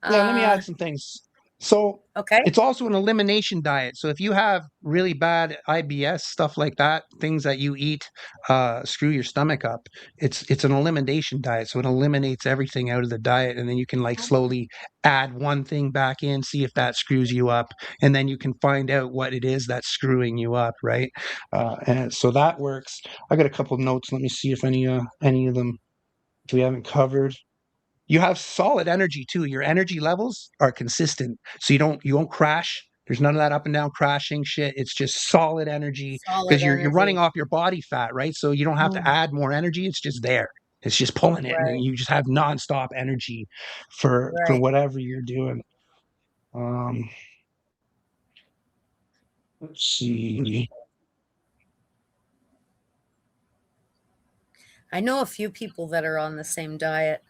Yeah, let me uh add some things. So okay. it's also an elimination diet. So if you have really bad IBS, stuff like that, things that you eat screw your stomach up. It's an elimination diet. So it eliminates everything out of the diet, and then you can like slowly add one thing back in, see if that screws you up, and then you can find out what it is that's screwing you up, right? And so that works. I got a couple of notes. Let me see if any of them we haven't covered. You have solid energy too. Your energy levels are consistent. So you won't crash. There's none of that up and down crashing shit. It's just solid energy Solid because you're running energy. off your body fat, right? So you don't have to Mm, add more energy. It's just there. It's just pulling it, and then right, you just have nonstop energy for right. whatever you're doing. Um, let's see. I know a few people that are on the same diet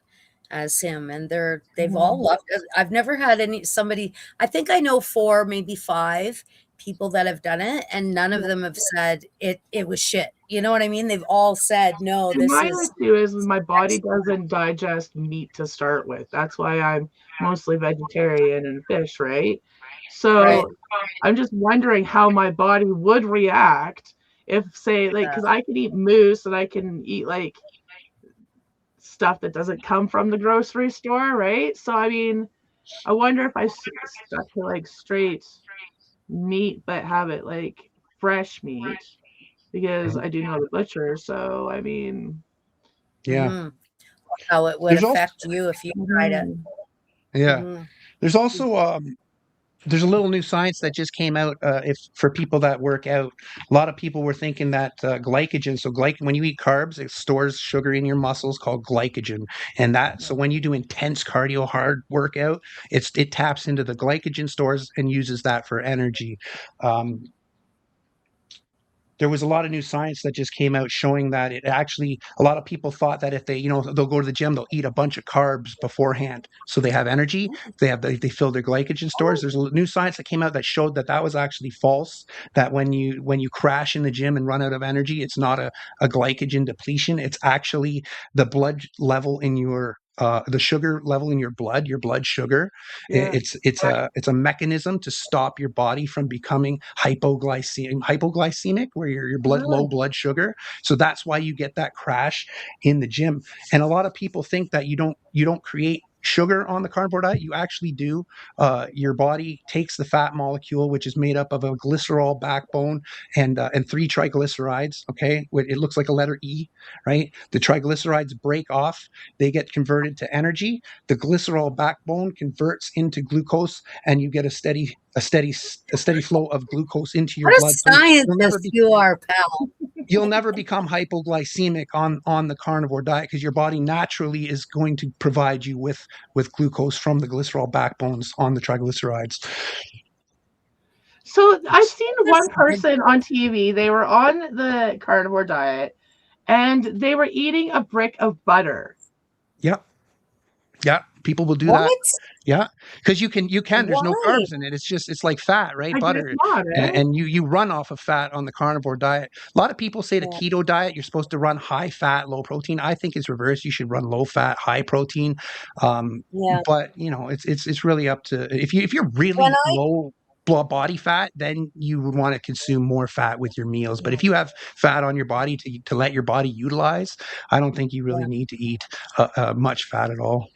as him, and they've all Mhm. loved it. I've never had somebody. I think I know 4, maybe 5 people that have done it, and none of Yeah. them have said it was shit. You know what I mean? They've all said, "No, And this my is issue is my body excellent." doesn't digest meat to start with. That's why I'm mostly vegetarian and fish, right? Right. So I'm just wondering how my body would react if, say, like, because I can eat moose and I can eat like stuff that doesn't come from the grocery store, right? So I mean, I wonder if I stuck to like straight meat, but have it like fresh meat because I do know the butcher. So I mean, Yeah. Mhm. How it would There's also affect you if you tried it. mhm. yeah. Mhm. There's also there's a little new science that just came out if for people that work out. A lot of people were thinking that glycogen, so when you eat carbs, it stores sugar in your muscles called glycogen, and that so when you do intense cardio hard workout, it taps into the glycogen stores and uses that for energy. um, there was a lot of new science that just came out showing that it actually a lot of people thought that if they they'll go to the gym, they'll eat a bunch of carbs beforehand so they have energy, they fill their glycogen stores. There's a new science that came out that showed that that was actually false, that when you crash in the gym and run out of energy, it's not a glycogen depletion. It's actually the blood level in your the sugar level in your blood sugar. Yeah. It's a mechanism to stop your body from becoming hypoglycemic, where your low Really? blood sugar. So that's why you get that crash in the gym. And a lot of people think that you don't create sugar on the carnivore diet. You actually do. Your body takes the fat molecule, which is made up of a glycerol backbone and 3 triglycerides. Okay, it looks like a letter E, right? The triglycerides break off, they get converted to energy. The glycerol backbone converts into glucose, and you get a steady flow of glucose into your What a blood. So you'll never scientist be you are, pal. you'll never become hypoglycemic on the carnivore diet, because your body naturally is going to provide you with glucose from the glycerol backbones on the triglycerides. So I've seen one That's good. person on TV. They were on the carnivore diet and they were eating a brick of butter. Yeah, yeah, people will do that. What? Yeah, because you can. There's no Why? carbs in it. It's like fat, right? I did Butter, not, eh? and you run off of fat on the carnivore diet. A lot of people say the Yeah. keto diet, you're supposed to run high fat, low protein. I think it's reversed. You should run low fat, high protein. Um, Yeah. but it's really up to if you're When really I low body fat, then you would want to consume more fat with your meals. But yeah, if you have fat on your body to let your body utilize, I don't think you yeah. really need to eat much fat at all.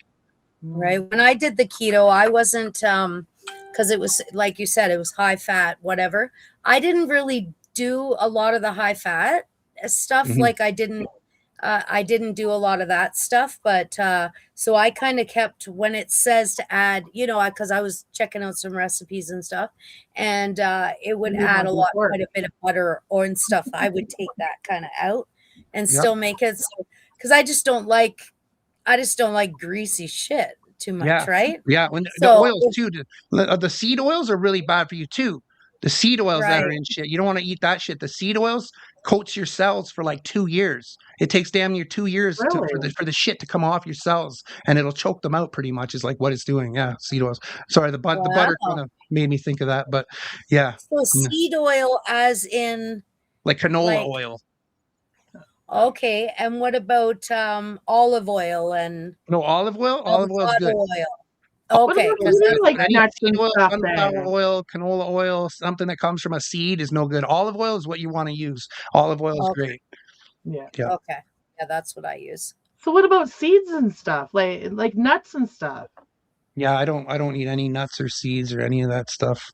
Right. When I did the keto, I wasn't because it was like you said, it was high fat, whatever. I didn't really do a lot of the high fat stuff. Hmm. Like I didn't do a lot of that stuff, but so I kind of kept when it says to add, because I was checking out some recipes and stuff, and it would You add had before. quite a bit of butter or and stuff. I would take that kind of out and Yep. still make it so because I just don't like greasy shit too much, Yeah, right? yeah. When the So oils too, the seed oils are really bad for you too. The seed oils that are right, in shit, you don't want to eat that shit. The seed oils coats your cells for like 2 years. It takes damn near 2 years Really? for the shit to come off your cells, and it'll choke them out pretty much. Is like what it's doing. Yeah, seed oils. Sorry, the butter kind wow. of made me think of that, but yeah, So mm, seed oil, as in like canola like oil. Okay. And what about olive oil and No, olive oil. Olive oil is avocado good. oil? What Okay, about Oil is because eating good, like but any nuts seed and oil, stuff sunflower then? oil, canola oil, something that comes from a seed is no good. Olive oil is what you want to use. Olive oil is okay, great. Yeah. Yeah. okay. Yeah, that's what I use. So what about seeds and stuff? Like nuts and stuff? Yeah, I don't eat any nuts or seeds or any of that stuff.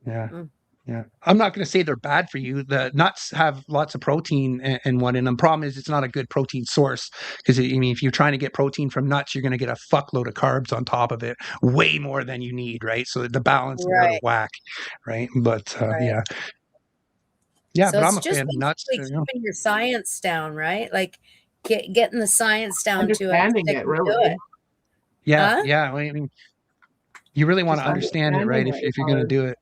Yeah. Mm, Yeah. I'm not going to say they're bad for you. The nuts have lots of protein and what in them. Problem is it's not a good protein source because I mean if you're trying to get protein from nuts, you're going to get a fuckload of carbs on top of it, way more than you need, right? So the balance is out of right, whack, right? But right. yeah. Yeah, So but I'm it's a just fan of nuts. basically keeping your science down, right? Like getting the science down to it, Understanding it, sticking to it. really. Yeah, Huh? yeah. I mean, you really want Just to understand it, right? understanding If it is if you're going to hard. do it.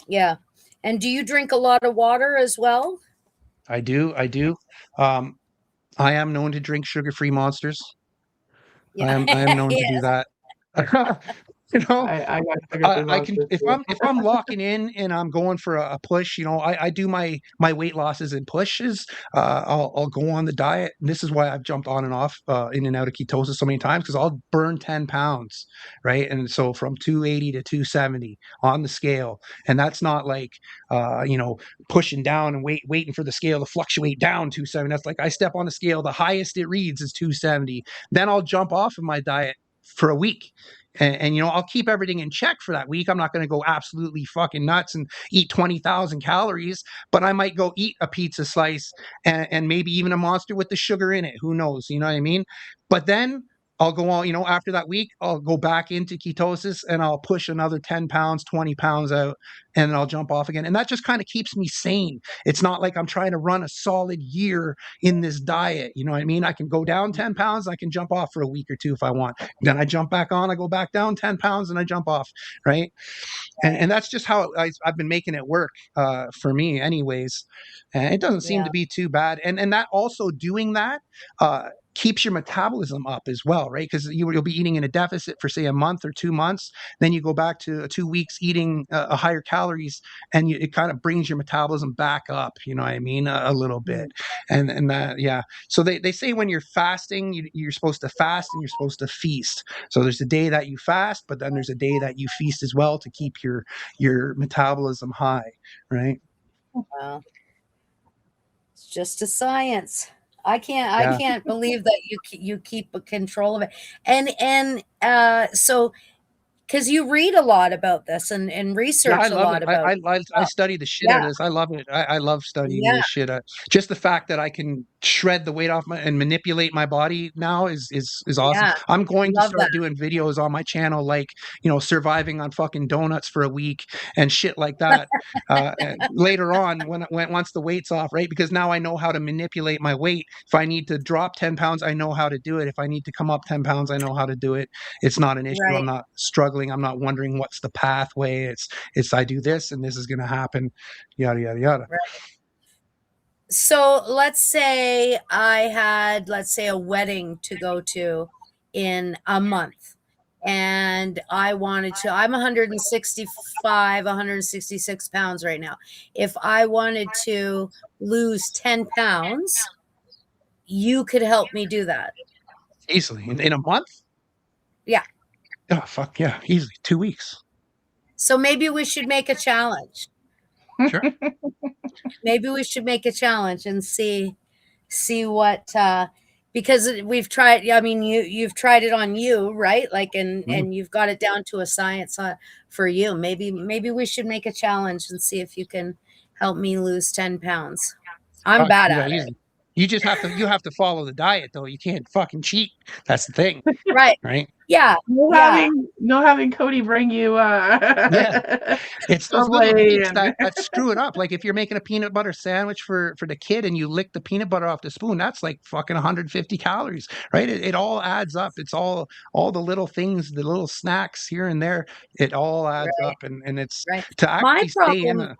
Yeah. And do you drink a lot of water as well? I do. I do. Um, I am known to drink sugar-free monsters. Yeah. I am known to do Yes. that. You know, I got sugar-free I can monsters too. if I'm locking in and I'm going for a push, I do my weight losses and pushes. I'll go on the diet, and this is why I've jumped on and off in and out of ketosis so many times because I'll burn 10 pounds, right? And so from 280 to 270 on the scale, and that's not like pushing down and waiting for the scale to fluctuate down 270. That's like I step on the scale, the highest it reads is 270. Then I'll jump off of my diet for a week and I'll keep everything in check for that week. I'm not going to go absolutely fucking nuts and eat 20,000 calories, but I might go eat a pizza slice and maybe even a monster with the sugar in it. Who knows? You know what I mean? But then I'll go on, after that week, I'll go back into ketosis and I'll push another 10 pounds, 20 pounds out, and then I'll jump off again. And that just kind of keeps me sane. It's not like I'm trying to run a solid year in this diet. You know what I mean? I can go down 10 pounds, I can jump off for a week or two if I want. Then I jump back on, I go back down 10 pounds and I jump off. Right. And that's just how I've been making it work for me anyways. And it doesn't seem Yeah. to be too bad. And that also doing that, keeps your metabolism up as well, right? Because you'll be eating in a deficit for say a month or 2 months, then you go back to 2 weeks eating a higher calories, and it kind of brings your metabolism back up. You know what I mean? A little bit, and that yeah. So they say when you're fasting, you're supposed to fast and you're supposed to feast. So there's a day that you fast, but then there's a day that you feast as well to keep your metabolism high, right? Wow. It's just a science. I Yeah. can't believe that you keep a control of it. And so because you read a lot about this and Yeah, I research a love it. lot about it. I study the shit out Yeah, of this. I love it. I love studying yeah, this shit. Just the fact that I can shred the weight off and manipulate my body now is awesome. yeah. I'm going to Love that. start doing videos on my channel, like surviving on fucking donuts for a week and shit like that. And later on, when once the weight's off, right? Because now I know how to manipulate my weight. If I need to drop 10 pounds, I know how to do it. If I need to come up 10 pounds, I know how to do it. It's not an issue. I'm Right, not struggling. I'm not wondering what's the pathway. It's I do this and this is going to happen, yada yada yada. right. So let's say I had, let's say, a wedding to go to in a month. And I wanted to, I'm 165, 166 pounds right now. If I wanted to lose 10 pounds, you could help me do that. Easily in a month. Yeah. Oh fuck yeah, easily 2 weeks. So maybe we should make a challenge. Sure. Maybe we should make a challenge and see what because we've tried. I mean, you've tried it on you, right? Like, and Mhm. you've got it down to a science for you. Maybe we should make a challenge and see if you can help me lose 10 pounds. I'm Oh, bad yeah, at it. easily. You have to follow the diet though. You can't fucking cheat. That's the thing, Right. right? Yeah. No Yeah. having Cody bring you Yeah. It's those little Subway things and that screw it up. Like if you're making a peanut butter sandwich for the kid and you lick the peanut butter off the spoon, that's like fucking 150 calories, right? It all adds up. It's all the little things, the little snacks here and there. It all adds Right. up, and it's Right. to My actually stay in problem a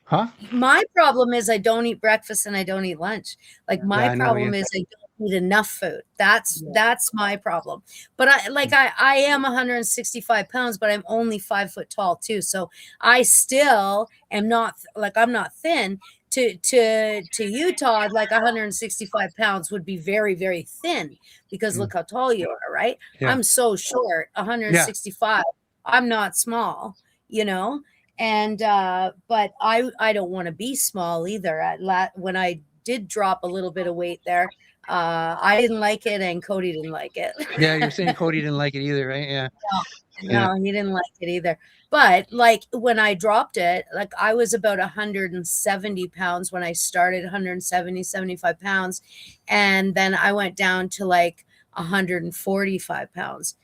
huh? My problem is I don't eat breakfast and I don't eat lunch. Like Yeah, my I know. problem Yeah, is I don't eat enough food. yeah. That's my problem. But I am 165 pounds, but I'm only 5 foot tall too. So I still am not like I'm not thin. to you, Todd, like 165 pounds would be very, very thin because look how tall you are, right? Yeah. I'm so short, 165. I'm not small, you know? And but I don't want to be small either. When I did drop a little bit of weight there, I didn't like it and Cody didn't like it. Yeah, you're saying Cody didn't like it either, right? Yeah. No, he didn't like it either. But like when I dropped it, like I was about 170 pounds when I started, 170, 75 pounds. And then I went down to like 145 pounds.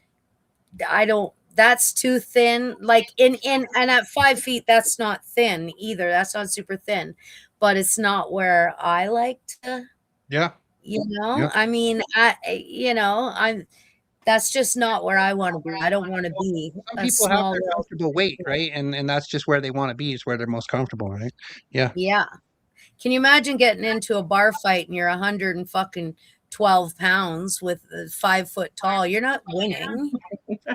That's too thin. Like and at 5 feet, that's not thin either. That's not super thin, but it's not where I like to, Yeah. I mean, that's just not where I want to be. I don't want to be Some a people have small their little. comfortable weight, right? And that's just where they want to be. It's where they're most comfortable, right? Yeah. Yeah. Can you imagine getting into a bar fight and you're 112 pounds with 5 foot tall? You're not winning.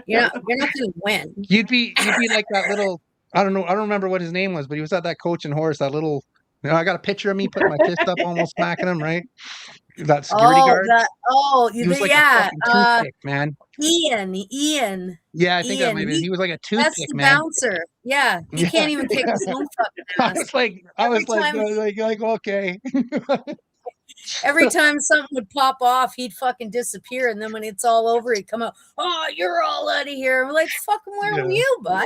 You're not going to win. You'd be like that little, I don't know, I don't remember what his name was, but he was at that Coach and Horse, that little, I got a picture of me putting my fist up, almost smacking him, right? That security guard. He was like a fucking toothpick, man. Ian. Yeah, I think that might be. He was like a toothpick, That's the man. bouncer. Yeah, he can't even kick his own fucking ass. I was like, okay. Every time something would pop off, he'd fucking disappear, and then when it's all over, he'd come out. Oh, you're all out of here! I'm like, fucking, where were you, bud?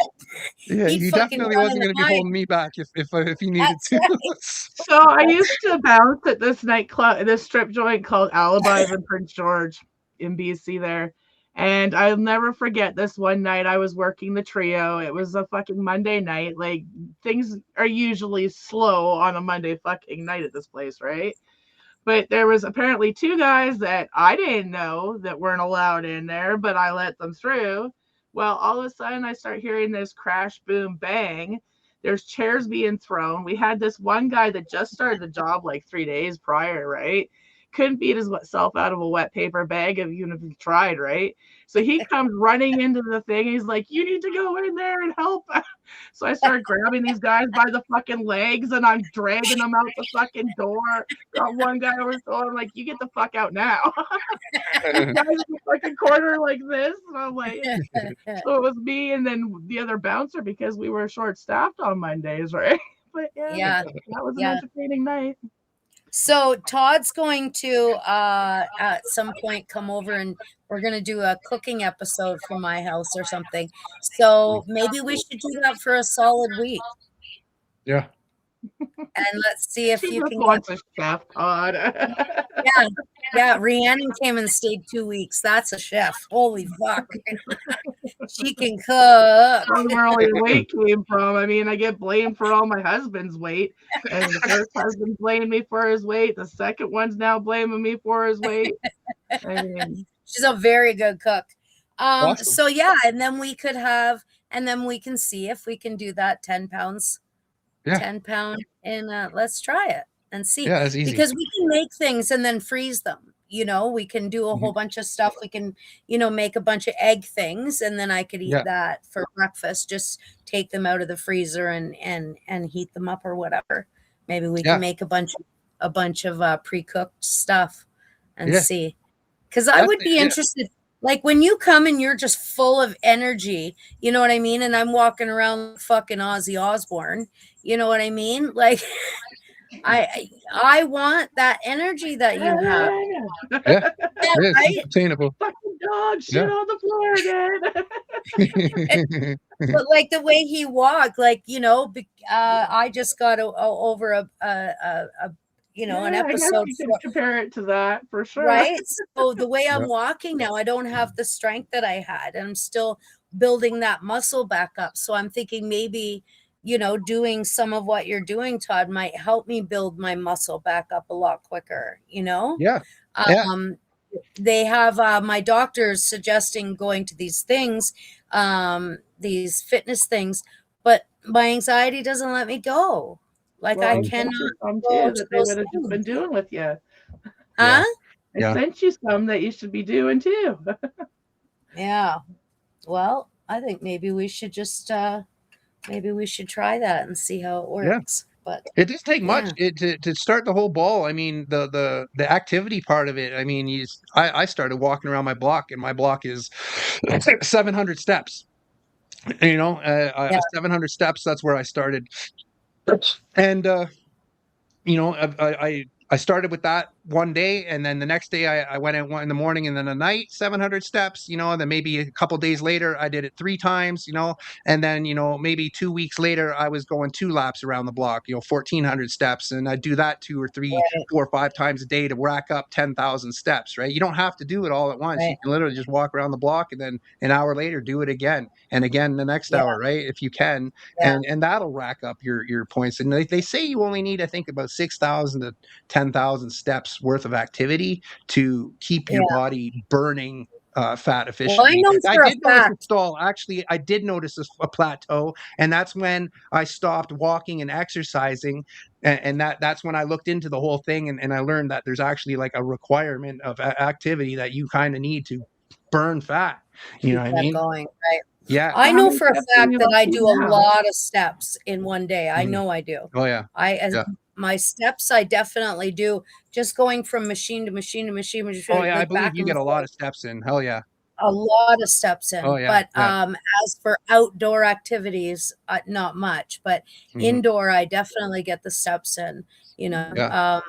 Yeah, he definitely wasn't going to be holding me back if he needed to. Right. So I used to bounce at this nightclub, this strip joint called Alibi in Prince George in BC there. And I'll never forget this one night I was working the trio. It was a fucking Monday night. Like, things are usually slow on a Monday fucking night at this place, right? But there was apparently 2 guys that I didn't know that weren't allowed in there, but I let them through. Well, all of a sudden I start hearing this crash, boom, bang. There's chairs being thrown. We had this one guy that just started the job like 3 days prior, right? Couldn't beat himself out of a wet paper bag even if he tried, right? So he comes running into the thing. He's like, you need to go in there and help. So I started grabbing these guys by the fucking legs and I'm dragging them out the fucking door. Got one guy over the door. I'm like, you get the fuck out now. This guy's in the fucking corner like this. And I'm like, so it was me and then the other bouncer because we were short staffed on Mondays, right? But yeah. That was an entertaining night. So Todd's going to at some point come over and we're going to do a cooking episode from my house or something. So maybe we should do that for a solid week. Yeah. And let's see if you can get a chef, Todd. Yeah. Rhiannon came and stayed 2 weeks. That's a chef. Holy fuck. She can cook. That's where all your weight came from. I mean, I get blamed for all my husband's weight. And the first husband blamed me for his weight. The second one's now blaming me for his weight. I mean, she's a very good cook. Awesome. So yeah, and then we can see if we can do that 10 pounds. Yeah. 10 pound and let's try it and see. Yeah, it's easy. Because we can make things and then freeze them. We can do a whole bunch of stuff. We can, make a bunch of egg things and then I could eat that for breakfast. Just take them out of the freezer and heat them up or whatever. Maybe we can make a bunch of pre-cooked stuff and see. Because I would be interested. Like when you come and you're just full of energy, you know what I mean? And I'm walking around like fucking Ozzy Osbourne, you know what I mean? Like I want that energy that you have. Yeah, right? It's attainable. Fucking dog shit on the floor again. But like the way he walked, like I just got over an episode. You can compare it to that for sure. Right. So the way I'm walking now, I don't have the strength that I had. And I'm still building that muscle back up. So I'm thinking maybe, doing some of what you're doing, Todd, might help me build my muscle back up a lot quicker, Yeah. They have my doctors suggesting going to these things, these fitness things, but my anxiety doesn't let me go. Like I cannot go to they would have just been doing with you. Huh? I sent you some that you should be doing too. Yeah. Well, I think maybe we should just try that and see how it works. but It doesn't take much yeah, to start the whole ball. I mean, the activity part of it. I mean, I started walking around my block, and my block is 700 steps. 700 steps. That's where I started, and I started with that one day, and then the next day I went out one in the morning and then at night, 700 steps, and then maybe a couple days later I did it 3 times, and then maybe 2 weeks later I was going 2 laps around the block, 1,400 steps, and I do that 2 or 3, right, 4 or 5 times a day to rack up 10,000 steps. Right? You don't have to do it all at once. You right. can literally just walk around the block and then an hour later do it again and again the next Yeah, hour, right? If you can, yeah, and that'll rack up your points. And they say you only need, I think, about 6,000 to 10,000 steps worth of activity to keep your yeah. body burning fat Well, I efficiently. know I for a did notice a fact. stall. Actually, I did notice a plateau, and that's when I stopped walking and exercising. And that's when I looked into the whole thing, and I learned that there's actually like a requirement of activity that you kind of need to burn fat. You know Keep what I that mean? going, right? Yeah. So I how know many for a steps are fact you that up I to do a now? lot of steps in one day. I Mhm. know I do. Oh yeah. I Yeah. my steps I definitely do. Just going from machine to machine to machine, Oh yeah. I like believe back you and get a lot forth, of steps in. Hell yeah. a lot of steps Oh in. yeah. But Yeah. as for outdoor activities, not much. But Hmm. indoor, I definitely get the steps in. You know, Yeah.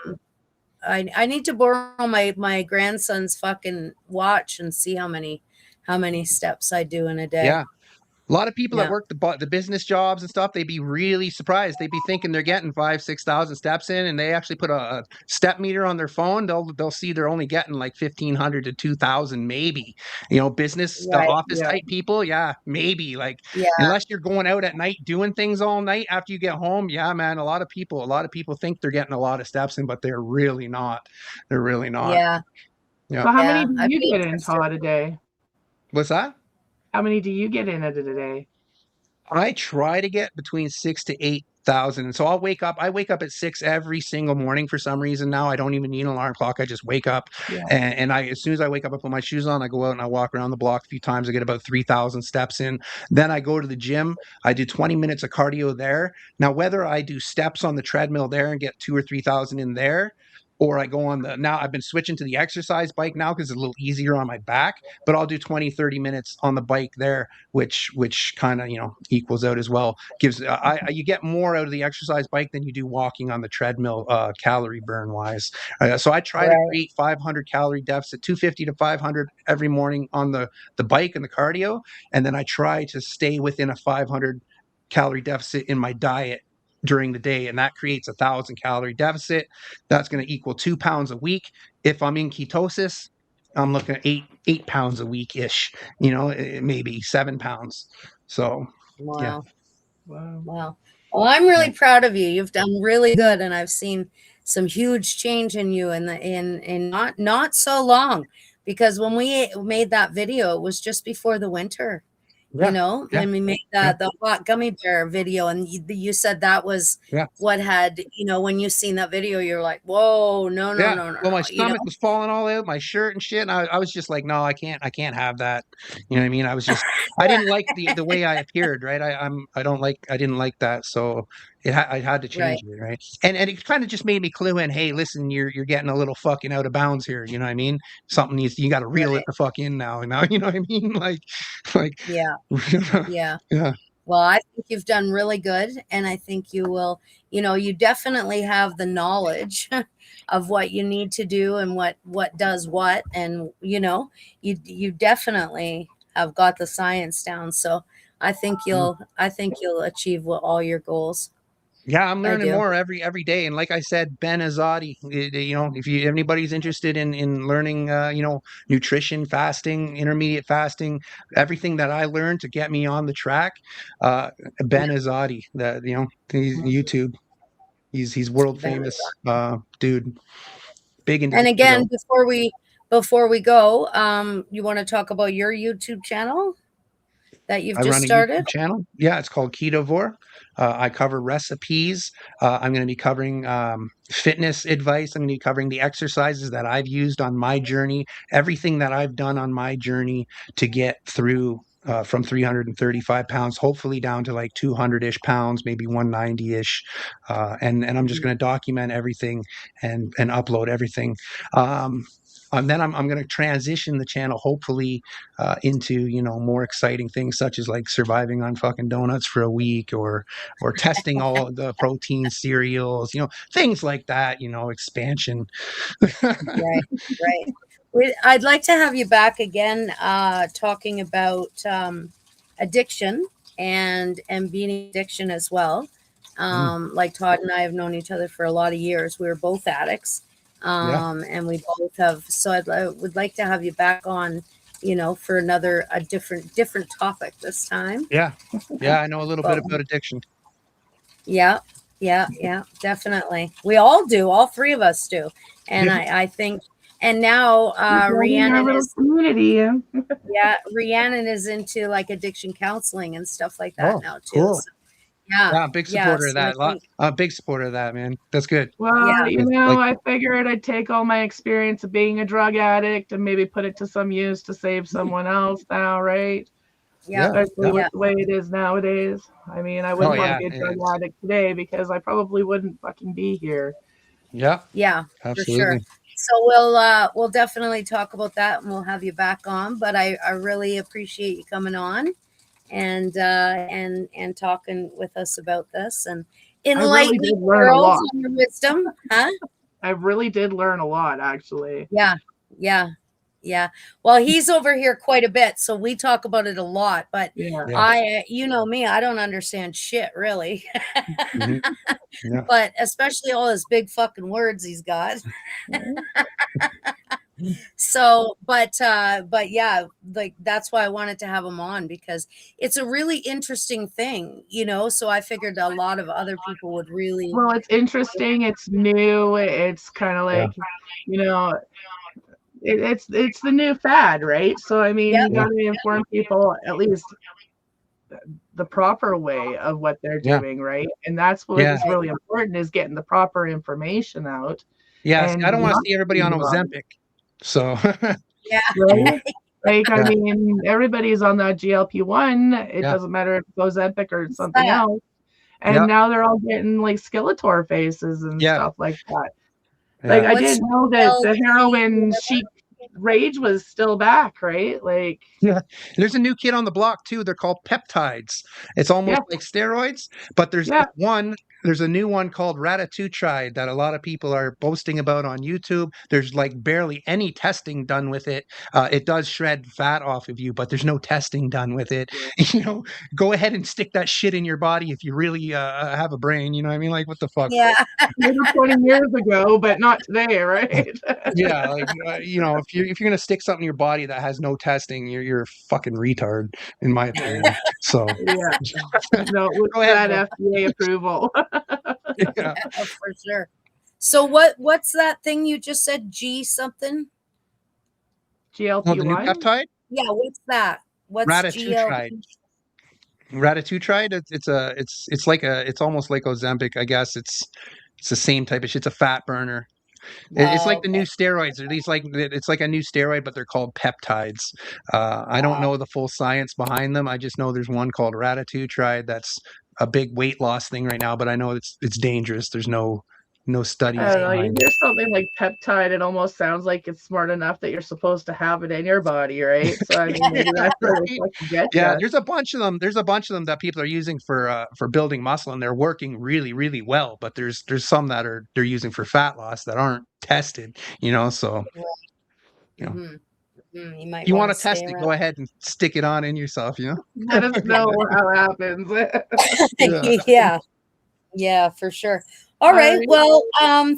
I need to borrow my grandson's fucking watch and see how many steps I do in a day. Yeah. A lot of people that Yeah, work the business jobs and stuff, they'd be really surprised. They'd be thinking they're getting 5, 6,000 steps in, and they actually put a step meter on their phone. They'll see they're only getting like 1,500 to 2,000, maybe. Business, right. office Yeah. type people, yeah, maybe. Like Yeah, unless you're going out at night doing things all night after you get home, yeah, man. A lot of people think they're getting a lot of steps in, but they're really not. They're really not. yeah, Yeah. So how many yeah. do I'd you be get in, interested. Todd, a day? What's that? How many do you get in a day? I try to get between 6 to 8,000. And so I wake up at 6 every single morning for some reason now. I don't even need an alarm clock. I just wake up, Yeah. and as soon as I wake up, I put my shoes on, I go out and I walk around the block a few times. I get about 3,000 steps in. Then I go to the gym. I do 20 minutes of cardio there. Now, whether I do steps on the treadmill there and get 2 or 3,000 in there, or I go on now I've been switching to the exercise bike now because it's a little easier on my back, but I'll do 20, 30 minutes on the bike there, which kind of equals out as well. Gives you get more out of the exercise bike than you do walking on the treadmill, calorie burn wise. So I try to Right, create 500 calorie deficit, 250 to 500 every morning on the bike and the cardio, and then I try to stay within a 500 calorie deficit in my diet during the day, and that creates 1,000 calorie deficit. That's going to equal 2 pounds a week. If I'm in ketosis, I'm looking at 8 pounds a week ish, maybe 7 pounds. So yeah. wow. Wow. Wow. Well, I'm Yeah. really proud of you. You've done really good, and I've seen some huge change in you in not so long. Because when we made that video, it was just before the winter. Yeah. Yeah. When we made Yeah. the hot gummy bear video, and you said that was Yeah. what had, when you seen that video, you're like, whoa, no, no, Yeah. no, no, Well, my no. stomach was falling all out, my shirt and shit. And I was just like, no, I can't have that. You know what I mean? I didn't like the way I appeared, right? I didn't like that. So I had to Right. change it, right? And it kind of just made me clue in, hey, listen, you're getting a little fucking out of bounds here. You know what I mean? You got to reel it Right. the fuck in now. Now, you know what I mean? Like, Yeah. Yeah. yeah. Well, I think you've done really good, and I think you will, you definitely have the knowledge of what you need to do and what does what, and you definitely have got the science down. So I think you'll achieve all your goals. Yeah, I'm I learning do. more every day, and like I said, Ben Azadi. If anybody's interested in learning, nutrition, fasting, intermediate fasting, everything that I learned to get me on the track, uh, Ben Azadi. He's YouTube. He's world Ben. famous, dude. Big into And the again, keto. before we go, you want to talk about your YouTube channel that you've I just run a started? YouTube channel. Yeah, it's called Ketovore. I cover recipes. I'm going to be covering fitness advice. I'm going to be covering the exercises that I've used on my journey, everything that I've done on my journey to get through from 335 pounds, hopefully down to like 200-ish pounds, maybe 190-ish. And I'm just going to document everything and upload everything. And then I'm going to transition the channel, hopefully, into, more exciting things such as like surviving on fucking donuts for a week, or testing all the protein cereals, things like that, expansion. Right, right. I'd like to have you back again, talking about addiction and beating addiction as well. Like Todd and I have known each other for a lot of years. We were both addicts, and we both have. So I would like to have you back on, for a different topic this time. Yeah, I know a little bit about addiction. Yeah, definitely. We all do. All three of us do, and I think. And now Rhiannon is community. Rhiannon is into like addiction counseling and stuff like that now too. Cool. So, yeah, big supporter of that. Big supporter of that, man. That's good. Well, I figured I'd take all my experience of being a drug addict and maybe put it to some use to save someone else now, right? Yeah. Especially with the way it is nowadays. I mean, I wouldn't want to be a drug addict today because I probably wouldn't fucking be here. Yeah. Yeah, absolutely. For sure. So we'll definitely talk about that, and we'll have you back on. But I really appreciate you coming on and talking with us about this and enlightening girls on your wisdom. Huh? I really did learn a lot, actually. Yeah. Well, he's over here quite a bit, so we talk about it a lot. But I, me, I don't understand shit really. But especially all his big fucking words he's got. So, but yeah, like that's why I wanted to have him on, because it's a really interesting thing, so I figured a lot of other people would really. Well, it's interesting. It's new. It's kind of like, it's the new fad, right? So, I mean, you got to inform people at least the proper way of what they're doing, right? And that's what is really important, is getting the proper information out. Yes, I don't want to see everybody on Ozempic. So right? Like, I mean, everybody's on that GLP-1. It doesn't matter if it's Ozempic or something else. And now they're all getting like Skeletor faces and stuff like that. Like, I didn't know that the heroin chic rage was still back, right? Like, there's a new kid on the block too. They're called peptides. It's almost like steroids, but there's there's a new one called ratatrutide that a lot of people are boasting about on YouTube. There's like barely any testing done with it. It does shred fat off of you, but there's no testing done with it. Go ahead and stick that shit in your body if you really have a brain. You know what I mean? Like, what the fuck? Yeah. Maybe 20 years ago, but not today, right? Yeah, like if you're gonna stick something in your body that has no testing, you're a fucking retard, in my opinion. So no, with that FDA approval. Yeah, for sure. So what's that thing you just said? G something? GLP-1? Oh, the new peptide? Yeah, what's that? What's ratatrutide? Ratatrutide. It's almost like Ozempic, I guess. It's the same type of shit. It's a fat burner. It's like the new steroids. It's like a new steroid, but they're called peptides. I don't know the full science behind them. I just know there's one called ratatrutide that's a big weight loss thing right now, but I know it's dangerous. There's no studies. I don't know. You hear something like peptide, it almost sounds like it's smart enough that you're supposed to have it in your body, right? So I mean, maybe that's where they fucking get you. There's a bunch of them. There's a bunch of them that people are using for building muscle, and they're working really, really well. But there's some that they're using for fat loss that aren't tested. So you want to test it, go ahead and stick it on in yourself. Let us know how it happens. Yeah, for sure. All right. Well,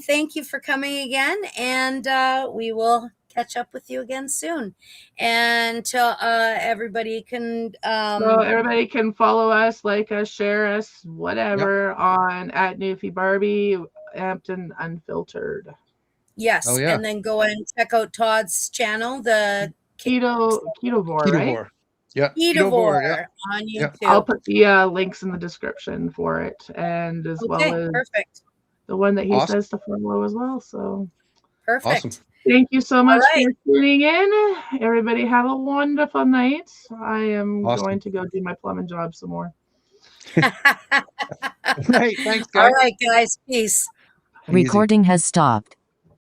thank you for coming again, and we will catch up with you again soon. And everybody can so everybody can follow us, like us, share us, whatever, on @NewfieBarbie, Amped and Unfiltered. Yes. And then go and check out Todd's channel, the Ketovore, right? Yeah, Ketovore on YouTube. I'll put the links in the description for it, and as well as perfect. The one that he says to follow as well. So Perfect. Awesome. Thank you so much right. for tuning in. Everybody have a wonderful night. I am Awesome. going to go do my plumbing job some more. Right. Thanks, All guys. right, guys. Peace. Easy. Recording has stopped.